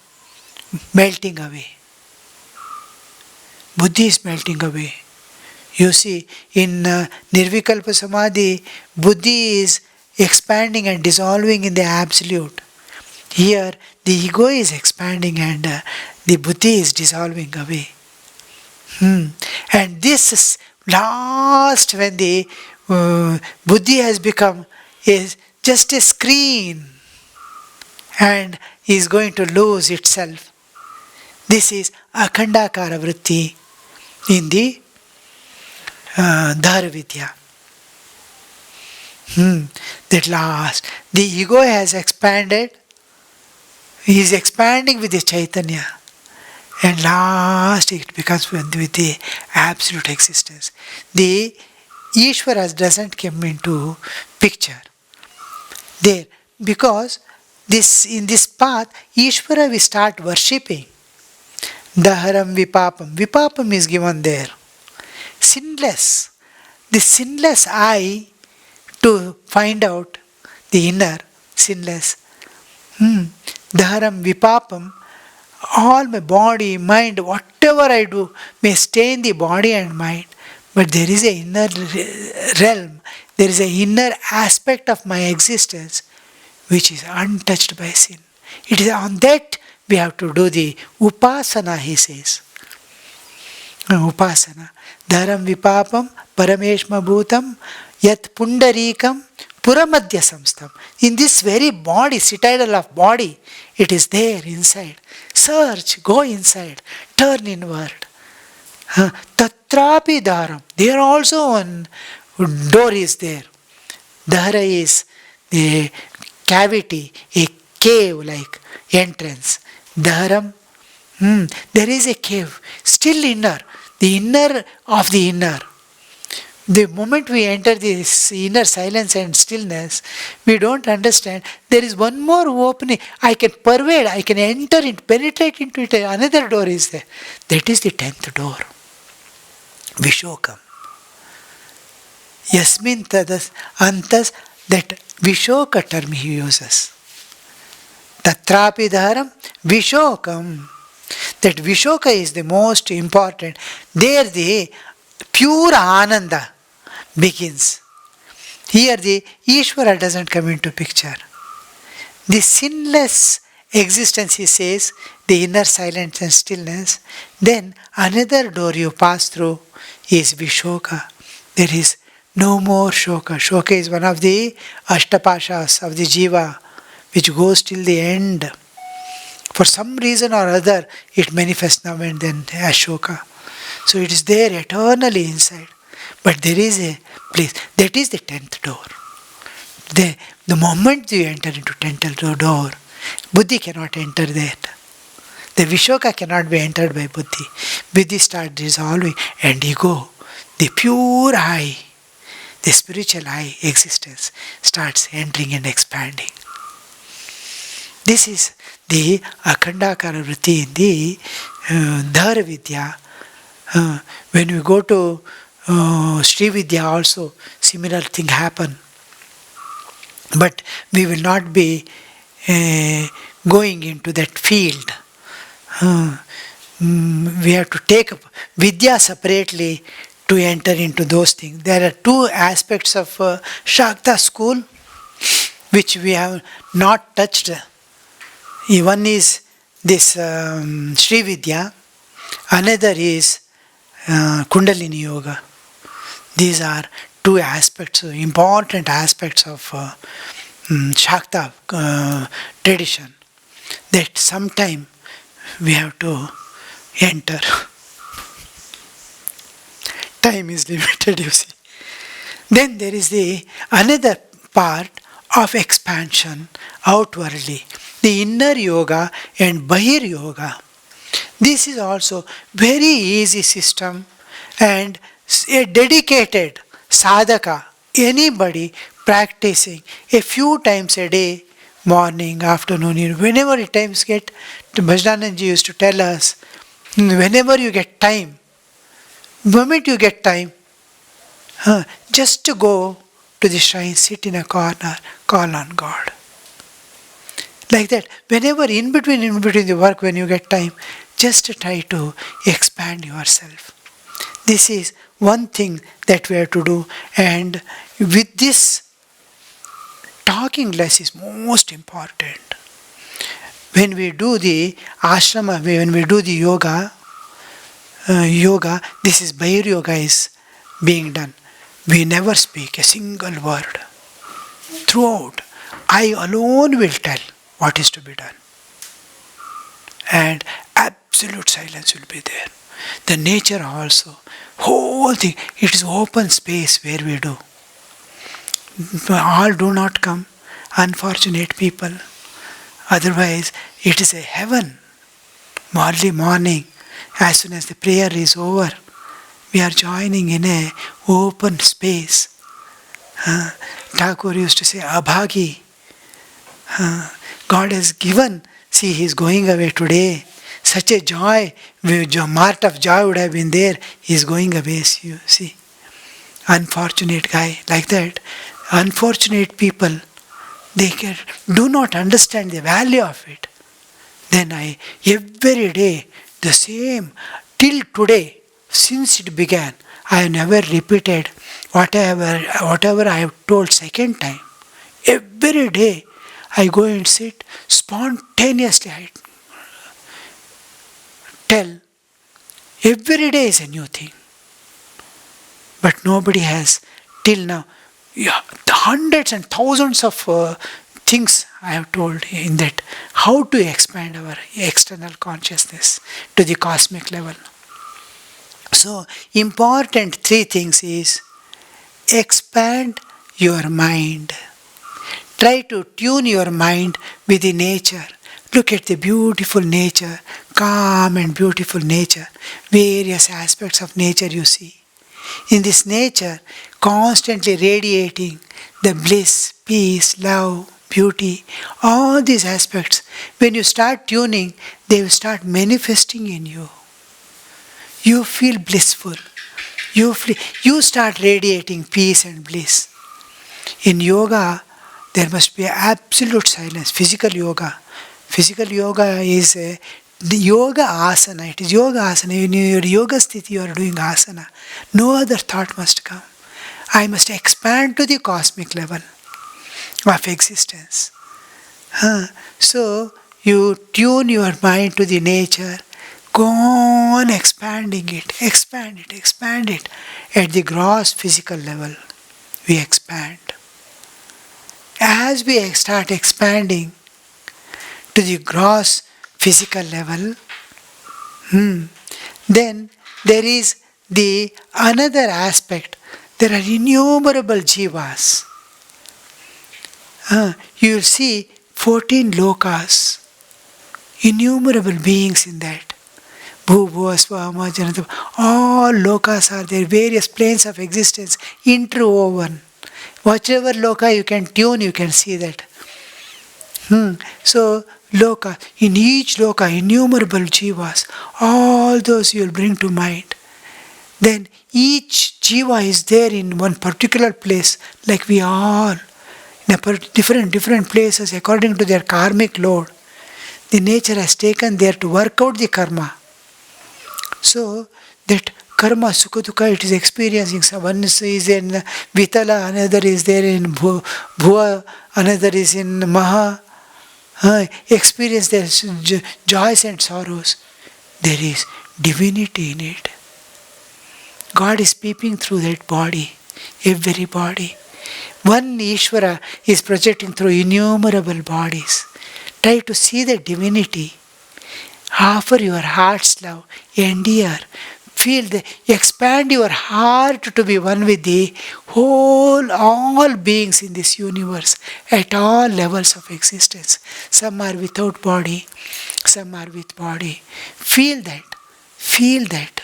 melting away. Buddhi is melting away. You see, in Nirvikalpa Samadhi, buddhi is expanding and dissolving in the Absolute. Here, the ego is expanding and the buddhi is dissolving away. And this is last when the buddhi has become is just a screen and is going to lose itself. This is Akhandakara Vritti in the Dharavidya. That last, the ego has expanded, he is expanding with the Chaitanya, and last it becomes with the absolute existence. The Ishvara doesn't come into picture there because in this path, Ishvara we start worshipping. Daharam Vipapam. Vipapam is given there. Sinless. The sinless I to find out the inner sinless. Daharam Vipapam. All my body, mind, whatever I do may stay in the body and mind. But there is an inner realm. There is an inner aspect of my existence which is untouched by sin. It is on that we have to do the upasana, he says. Upasana. Dharam vipapam parameshma bhutam yat pundarikam puramadhya samstam. In this very body, citadel of body, it is there inside. Search, go inside, turn inward. Tatrapi dharam. There also one door is there. Dhara is the cavity, a cave-like entrance. Dharam, there is a cave, still inner, the inner of the inner. The moment we enter this inner silence and stillness, we don't understand. There is one more opening. I can pervade, I can enter it, penetrate into it. Another door is there. That is the 10th door. Vishokam. Yasmin tadas antas, that Vishoka term he uses. Tatrapi dharam Vishokam. That Vishoka is the most important. There the pure Ananda begins. Here the Ishvara doesn't come into picture. The sinless existence, he says, the inner silence and stillness, then another door you pass through is Vishoka. There is no more Shoka. Shoka is one of the Ashtapashas of the Jiva, which goes till the end. For some reason or other, it manifests now and then as Shoka. So it is there eternally inside. But there is a place. That is the 10th door. The moment you enter into 10th door, Buddhi cannot enter there. The Vishoka cannot be entered by Buddhi. Buddhi starts dissolving and ego, the pure I, the spiritual I existence, starts entering and expanding. This is the Akhandakara Vritti in the Dhara Vidya. When we go to Sri Vidya also, similar thing happen. But we will not be going into that field. We have to take up Vidya separately to enter into those things. There are two aspects of Shakta school which we have not touched. One is this Sri Vidya, another is Kundalini Yoga. These are two aspects, important aspects of Shakta tradition that sometime we have to enter. Time is limited, you see. Then there is the another part of expansion outwardly, the inner yoga and Bahir yoga. This is also very easy system, and a dedicated sadhaka, anybody practicing a few times a day, morning, afternoon, whenever the times get, Bhajnananji used to tell us, whenever you get time, moment you get time, just to go to the shrine, sit in a corner, call on God. Like that, whenever in between the work, when you get time, just try to expand yourself. This is one thing that we have to do, and with this, talking less is most important. When we do the ashrama, when we do the yoga, this is Bahir yoga is being done. We never speak a single word. Throughout, I alone will tell what is to be done. And absolute silence will be there. The nature also, whole thing, it is open space where we do. All do not come, unfortunate people. Otherwise, it is a heaven. Early morning, as soon as the prayer is over, we are joining in a open space. Thakur used to say, Abhagi. God has given. See, he is going away today. Such a joy, mart of joy would have been there. He is going away, you see. Unfortunate guy, like that. Unfortunate people, they do not understand the value of it. Then every day, the same, till today, since it began, I have never repeated whatever I have told second time. Every day, I go and sit, spontaneously I tell. Every day is a new thing. But nobody has, till now, the hundreds and thousands of things I have told in that, how to expand our external consciousness to the cosmic level. So, important three things is, expand your mind. Try to tune your mind with the nature. Look at the beautiful nature, calm and beautiful nature. Various aspects of nature you see. In this nature, constantly radiating the bliss, peace, love, beauty, all these aspects. When you start tuning, they will start manifesting in you. You feel blissful. You start radiating peace and bliss. In yoga, there must be absolute silence. Physical yoga, Physical yoga is the yoga asana. It is yoga asana. In your yoga sthiti, you are doing asana. No other thought must come. I must expand to the cosmic level of existence. So you tune your mind to the nature. Go on expanding it, expand it, expand it. At the gross physical level, we expand. As we start expanding to the gross physical level, then there is the another aspect. There are innumerable jivas. You will see 14 lokas, innumerable beings in that. Bhu, Bhuva, Swama, Janata, all lokas are there, various planes of existence interwoven. Whichever loka you can tune, you can see that. So, loka, in each loka, innumerable jivas, all those you will bring to mind. Then each jiva is there in one particular place, like we are, in different places according to their karmic load. The nature has taken there to work out the karma. So that karma, sukha dukha, it is experiencing. So one is in Vitala, another is there in Bhuva, another is in Maha. Experience their joys and sorrows. There is divinity in it. God is peeping through that body, every body. One Ishvara is projecting through innumerable bodies. Try to see the divinity. Offer your heart's love, endear, expand your heart to be one with the all beings in this universe at all levels of existence. Some are without body, some are with body. Feel that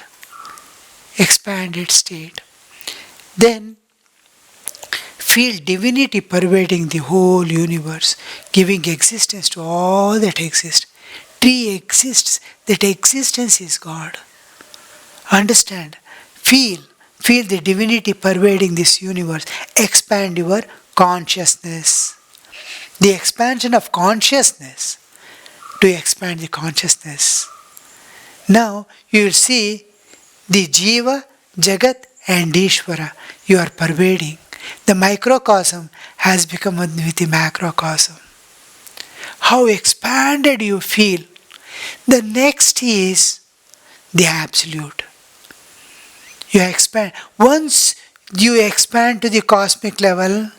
expanded state. Then feel divinity pervading the whole universe, giving existence to all that exists. Tree exists, that existence is God. Understand, feel the divinity pervading this universe. Expand your consciousness. The expansion of consciousness to expand the consciousness. Now you will see the Jiva, Jagat and Ishvara you are pervading. The microcosm has become one with the macrocosm. How expanded you feel. The next is the absolute. You expand. Once you expand to the cosmic level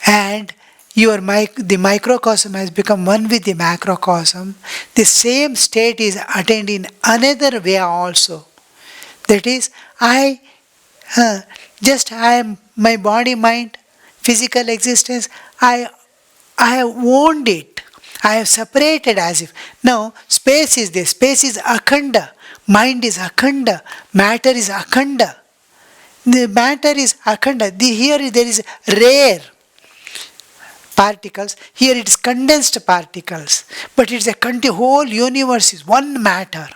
and the microcosm has become one with the macrocosm, the same state is attained in another way also. That is, I am my body, mind, physical existence, I have owned it. I have separated as if. Now, space is there. Space is akhanda. Mind is akhanda. Matter is akhanda. The matter is akhanda. Here there is rare particles. Here it is condensed particles. But it's a whole universe is one matter.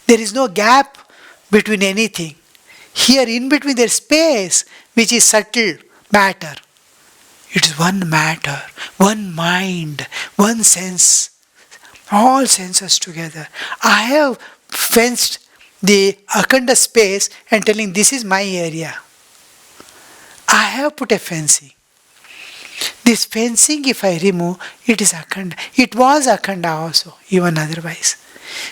There is no gap between anything. Here in between there is space, which is subtle matter. It is one matter, one mind, one sense, all senses together. I have fenced the akhanda space and telling this is my area. I have put a fencing. This fencing, if I remove, it is akhanda. It was akhanda also, even otherwise.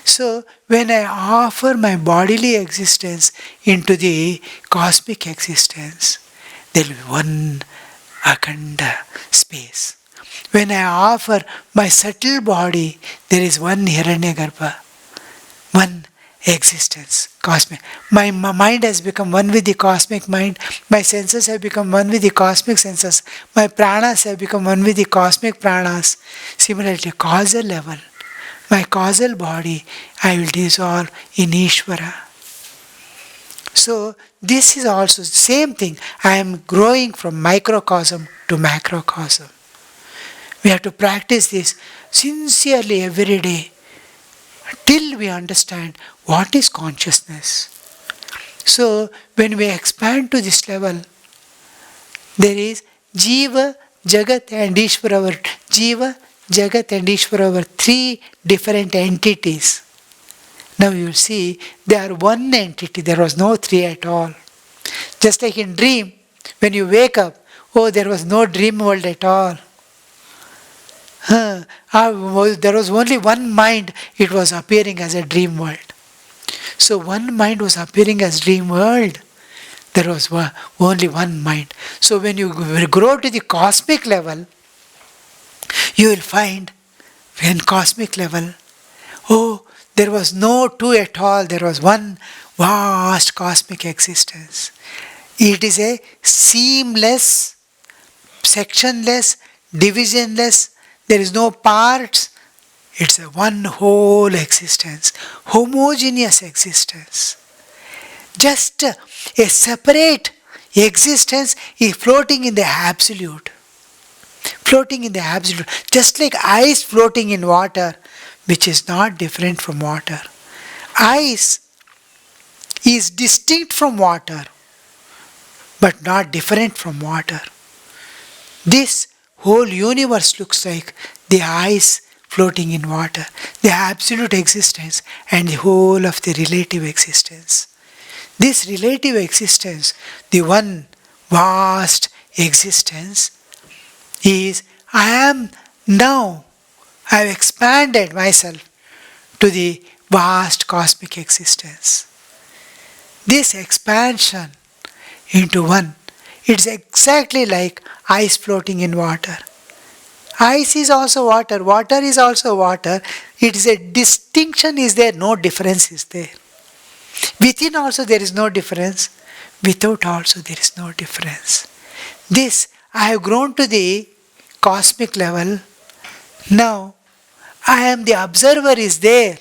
So, when I offer my bodily existence into the cosmic existence, there will be one akhanda space. When I offer my subtle body, there is one Hiranyagarbha, one existence, cosmic. My mind has become one with the cosmic mind. My senses have become one with the cosmic senses. My pranas have become one with the cosmic pranas. Similarly, causal level. My causal body, I will dissolve in Ishvara. So, this is also the same thing. I am growing from microcosm to macrocosm. We have to practice this sincerely every day till we understand what is consciousness. So, when we expand to this level, there is Jiva, Jagat and Ishvara. Jiva, Jagat and Ishvara were three different entities. Now you will see they are one entity, there was no three at all. Just like in dream, when you wake up, oh, there was no dream world at all. There was only one mind, it was appearing as a dream world. So one mind was appearing as dream world. There was only one mind. So when you grow to the cosmic level, you will find in cosmic level, oh, there was no two at all. There was one vast cosmic existence. It is a seamless, sectionless, divisionless. There is no parts. It's a one whole existence, homogeneous existence. Just a separate existence is floating in the absolute. Floating in the absolute. Just like ice floating in water, which is not different from water. Ice is distinct from water, but not different from water. This whole universe looks like the ice floating in water, the absolute existence and the whole of the relative existence. This relative existence, the one vast existence, is I am now, I have expanded myself to the vast cosmic existence. This expansion into one, it's exactly like ice floating in water. Ice is also water, water is also water. It is a distinction is there, no difference is there. Within also there is no difference, without also there is no difference. This, I have grown to the cosmic level. Now, I am the observer is there.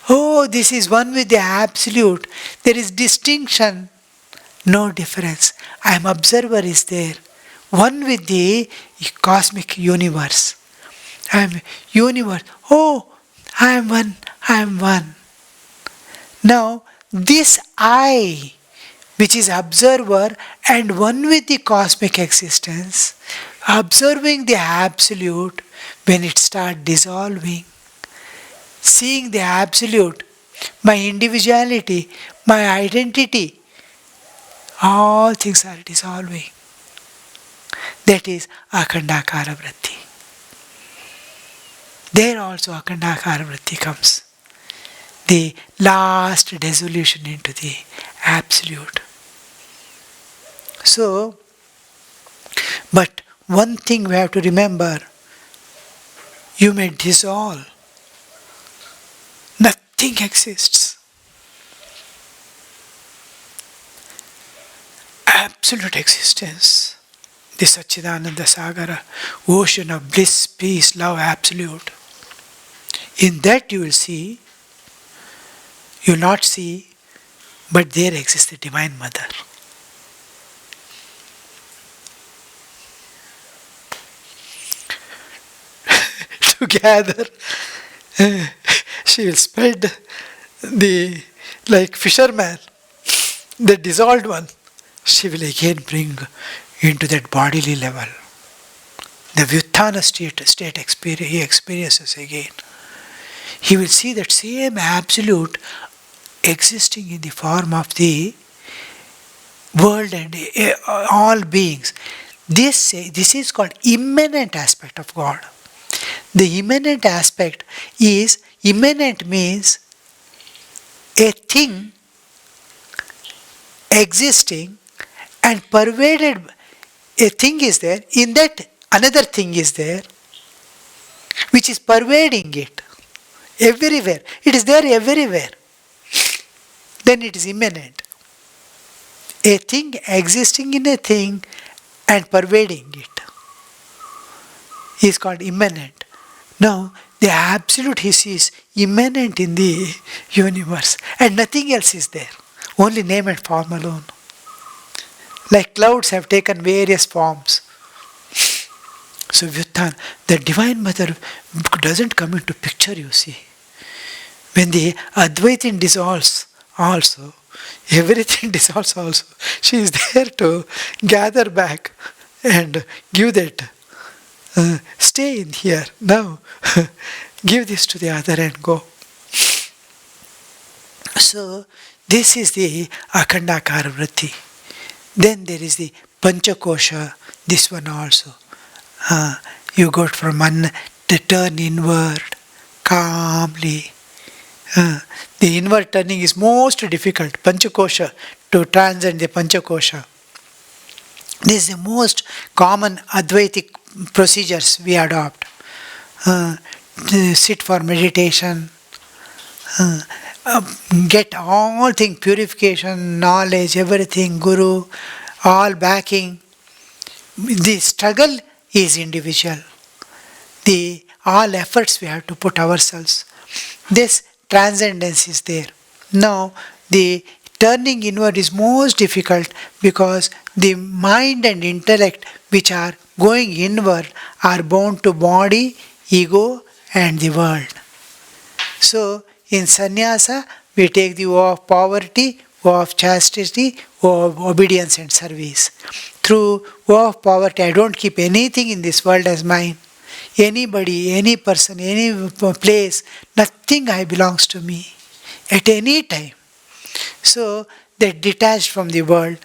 Oh, this is one with the absolute. There is distinction, no difference. I am observer is there. One with the cosmic universe. I am universe. Oh, I am one. I am one. Now, this I, which is observer and one with the cosmic existence, observing the absolute when it starts dissolving, seeing the absolute, my individuality, my identity, all things are dissolving. That is Akhandakara Vritti. There also Akhandakara Vritti comes. The last dissolution into the absolute. So, but one thing we have to remember, you may dissolve. Nothing exists. Absolute existence. The Satchidananda Sagara, ocean of bliss, peace, love, absolute. In that you will see, you will not see, but there exists the Divine Mother. Together, she will spread the, like fisherman, the dissolved one, she will again bring into that bodily level. The Vyuthana state experience, he experiences again. He will see that same absolute existing in the form of the world and all beings. This is called immanent aspect of God. The immanent aspect is, immanent means a thing existing and pervaded. A thing is there, in that another thing is there, which is pervading it everywhere. It is there everywhere. Then it is immanent. A thing existing in a thing and pervading it is called immanent. Now, the absolute he sees immanent in the universe and nothing else is there. Only name and form alone. Like clouds have taken various forms. So Vyuthana, the Divine Mother doesn't come into picture, you see. When the Advaitin dissolves also, everything dissolves also. She is there to gather back and give that Stay in here. Now, give this to the other and go. So, this is the Akhandakara Vritti. Then there is the Panchakosha, this one also. You go from to turn inward calmly. The inward turning is most difficult, Panchakosha, to transcend the Panchakosha. This is the most common Advaitic procedures we adopt. Sit for meditation, get all things, purification, knowledge, everything, Guru, all backing. The struggle is individual. All efforts we have to put ourselves. This transcendence is there. Now, the turning inward is most difficult because the mind and intellect which are going inward are bound to body, ego and the world. So, in sannyasa, we take the vow of poverty, vow of chastity, vow of obedience and service. Through vow of poverty, I don't keep anything in this world as mine. Anybody, any person, any place, nothing I belongs to me at any time. So, that detached from the world,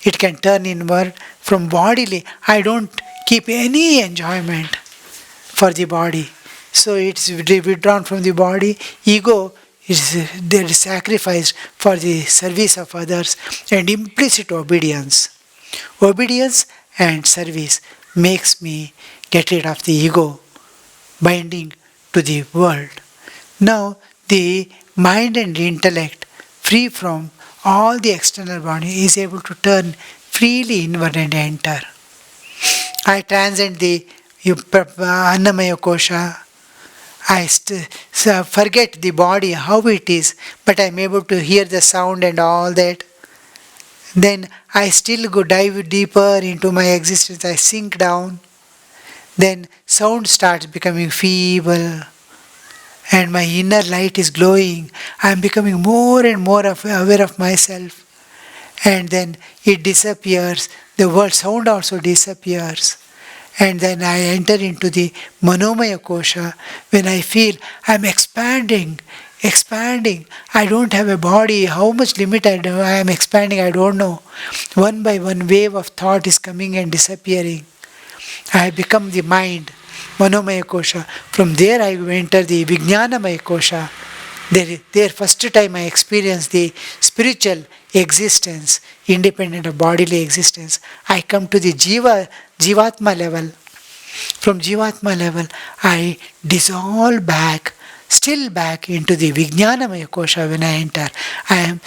it can turn inward. From bodily, I don't keep any enjoyment for the body. So, it's withdrawn from the body. Ego is there is sacrificed for the service of others and implicit obedience. Obedience and service makes me get rid of the ego, binding to the world. Now, the mind and intellect, free from all the external body, is able to turn freely inward and enter. I transcend the Annamaya Kosha. I forget the body, how it is, but I am able to hear the sound and all that. Then I still go dive deeper into my existence. I sink down. Then sound starts becoming feeble and my inner light is glowing. I am becoming more and more aware of myself. And then it disappears. The word sound also disappears. And then I enter into the Manomaya Kosha when I feel I am expanding. I don't have a body. How much limit I am expanding, I don't know. One by one wave of thought is coming and disappearing. I become the mind, Manomaya Kosha. From there I enter the Vijnanamaya Kosha. There first time I experience the spiritual existence, independent of bodily existence. I come to the Jivatma level. From Jivatma level, I dissolve back, still back into the Vijnanamaya Kosha when I enter. I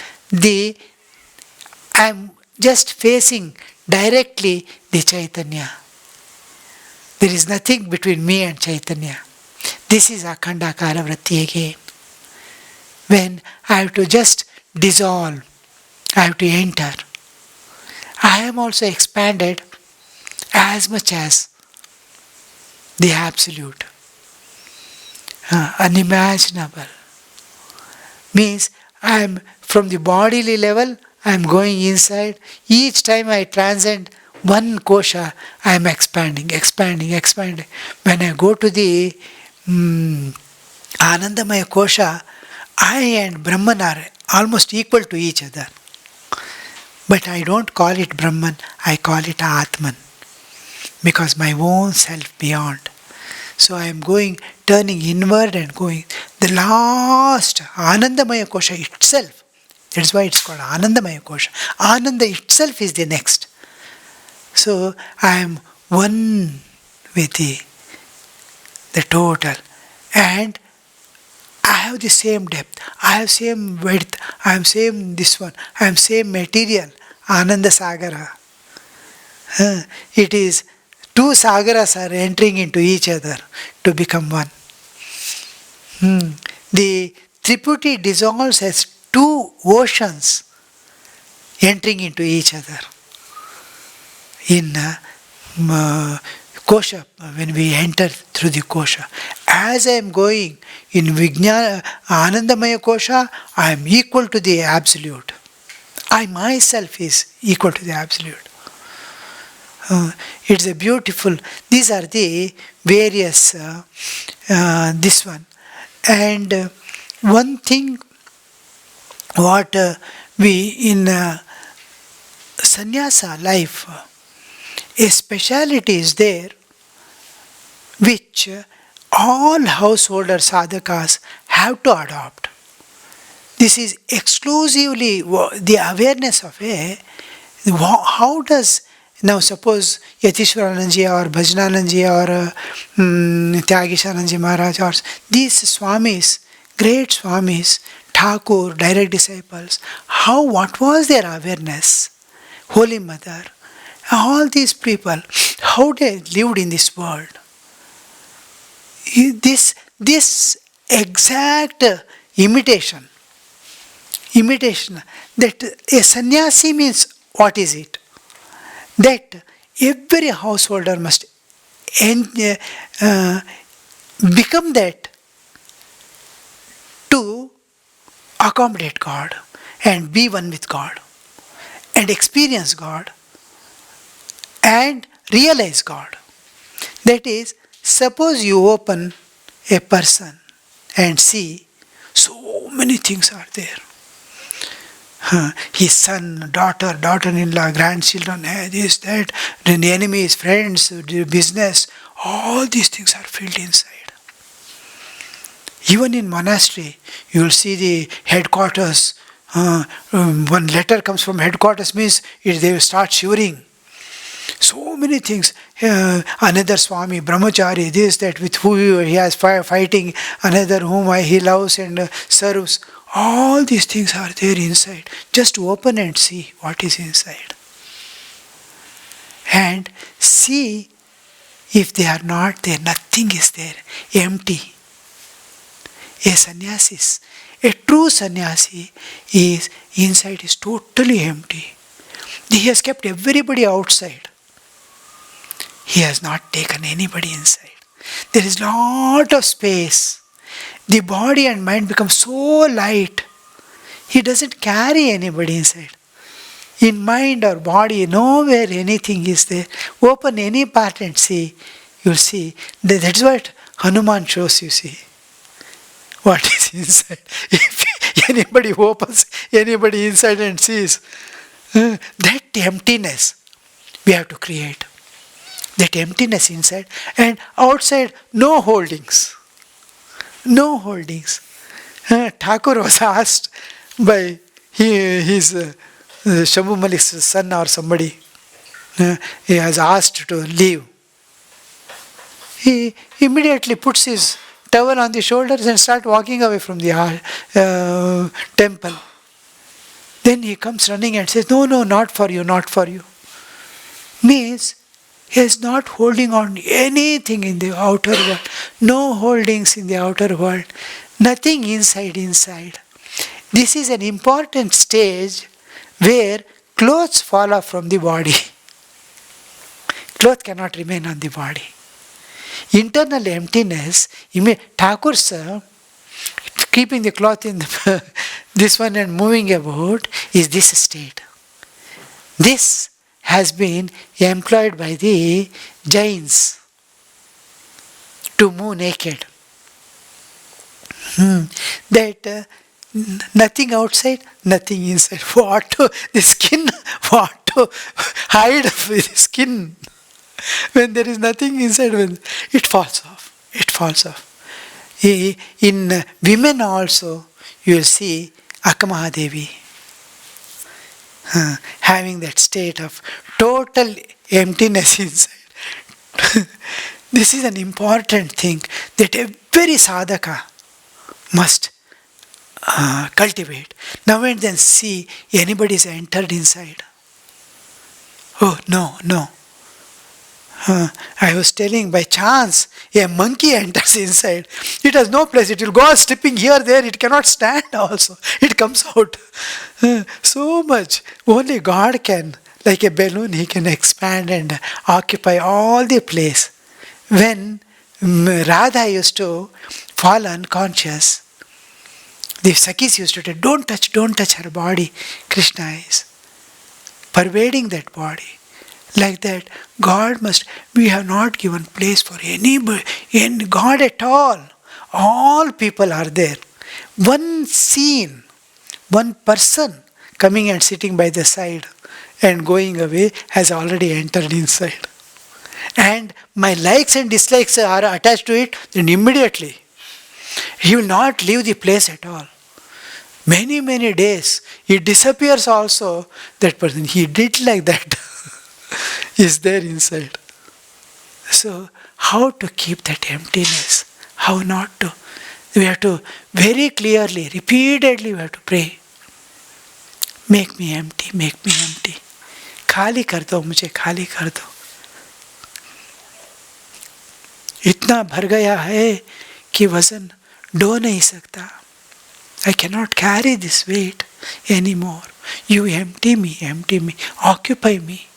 am just facing directly the Chaitanya. There is nothing between me and Chaitanya. This is Akhandakara Vritti again. When I have to just dissolve, I have to enter. I am also expanded as much as the Absolute. Unimaginable. Means I am from the bodily level, I am going inside. Each time I transcend one kosha, I am expanding. When I go to the Anandamaya kosha, I and Brahman are almost equal to each other. But I don't call it Brahman, I call it Atman. Because my own self beyond. So I am turning inward and going. The last Anandamaya kosha itself, that's why it's called Anandamaya kosha. Ananda itself is the next. So I am one with the total. And I have the same depth, I have same width, I am same this one, I am same material, Ananda Sagara. It is two Sagaras are entering into each other to become one. The Tripurti dissolves as two oceans entering into each other. In kosha, when we enter through the kosha, as I am going in Vijnana Anandamaya kosha, I am equal to the Absolute. I myself is equal to the Absolute. It's a beautiful, these are the various, this one. And one thing what we in sannyasa life, a speciality is there which all householder sadhakas have to adopt. This is exclusively the awareness of how does, now suppose Yatishwarananji or Bhajanananji or Tyagishananji Maharaj or these Swamis, great Swamis, Thakur, direct disciples, what was their awareness? Holy Mother, all these people, how they lived in this world. This exact imitation that a sannyasi means, what is it? That every householder must become that to accommodate God and be one with God and experience God and realize God. That is, suppose you open a person and see so many things are there. His son, daughter, daughter-in-law, grandchildren, this, that, then enemies, friends, business, all these things are filled inside. Even in monastery, you will see the headquarters. One letter comes from headquarters means they will start shivering. So many things. Another Swami, Brahmachari, this, that, with who he has fighting, another whom he loves and serves. All these things are there inside. Just open and see what is inside. And see if they are not there, nothing is there, empty. A sannyasi, a true sannyasi is inside is totally empty. He has kept everybody outside. He has not taken anybody inside. There is lot of space. The body and mind become so light. He doesn't carry anybody inside. In mind or body, nowhere anything is there. Open any part and see. You'll see. That's what Hanuman shows, you see. What is inside. If anybody opens anybody inside and sees, that emptiness we have to create. That emptiness inside, and outside no holdings. No holdings. Thakur was asked by his Shambhu Malik's son or somebody. He has asked to leave. He immediately puts his towel on the shoulders and starts walking away from the temple. Then he comes running and says, no, not for you, not for you. Means he is not holding on anything in the outer world. No holdings in the outer world. Nothing inside. This is an important stage where clothes fall off from the body. Cloth cannot remain on the body. Internal emptiness, Thakur sir, keeping the cloth in this one and moving about, is this state. This has been employed by the Jains to move naked. That nothing outside, nothing inside. What to hide the skin when there is nothing inside? When it falls off. In women also, you will see Akkamahadevi having that state of total emptiness inside. This is an important thing that every sadhaka must cultivate. Now and then see anybody is entered inside. Oh, no. I was telling, by chance, a monkey enters inside. It has no place. It will go slipping here, there. It cannot stand also. It comes out. So much. Only God can. Like a balloon, He can expand and occupy all the place. When Radha used to fall unconscious, the Sakhis used to say, don't touch her body. Krishna is pervading that body. Like that, we have not given place for anybody, in God at all. All people are there. One scene, one person coming and sitting by the side and going away has already entered inside. And my likes and dislikes are attached to it, then immediately he will not leave the place at all. Many, many days, it disappears also. That person, he did like that, is there inside. So, how to keep that emptiness? How not to? We have to very clearly, repeatedly, we have to pray. Make me empty, make me empty. खाली कर दो मुझे, खाली कर दो. इतना भर गया है कि वजन ढो नहीं सकता. I cannot carry this weight anymore. You empty me, occupy me.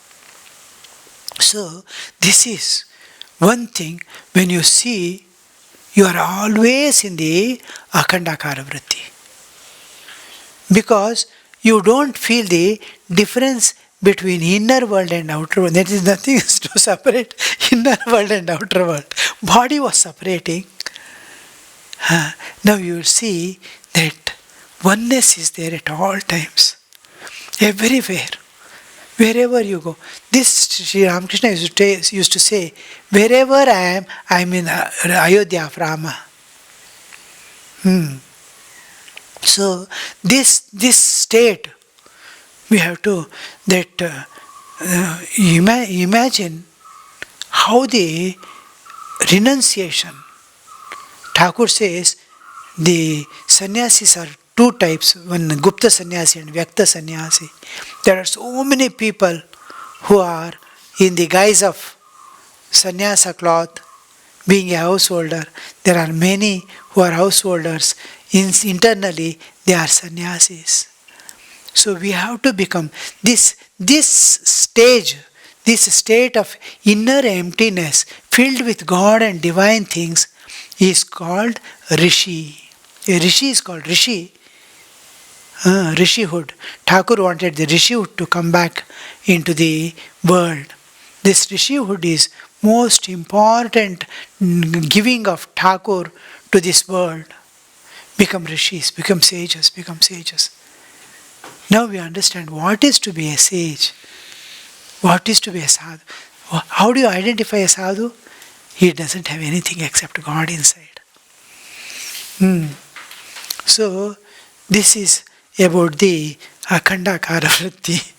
So, this is one thing. When you see, you are always in the Akhandakara Vritti. Because you don't feel the difference between inner world and outer world. There is nothing to separate inner world and outer world. Body was separating. Now you will see that oneness is there at all times. Everywhere. Wherever you go. This Sri Ramakrishna used to say, wherever I am in Ayodhya of Rama. So this state, we have to imagine how the renunciation. Thakur says the sannyasis are two types, one Gupta sannyasi and Vyakta sannyasi. There are so many people who are in the guise of sannyasa cloth, being a householder. There are many who are householders. Internally, they are sannyasis. So we have to become this state of inner emptiness filled with God and divine things is called Rishi. A Rishi is called Rishi. Rishihood. Thakur wanted the Rishihood to come back into the world. This Rishihood is most important giving of Thakur to this world. Become Rishis, become sages, become sages. Now we understand what is to be a sage. What is to be a sadhu. How do you identify a sadhu? He doesn't have anything except God inside. So, this is about the Akhandakara Vritti.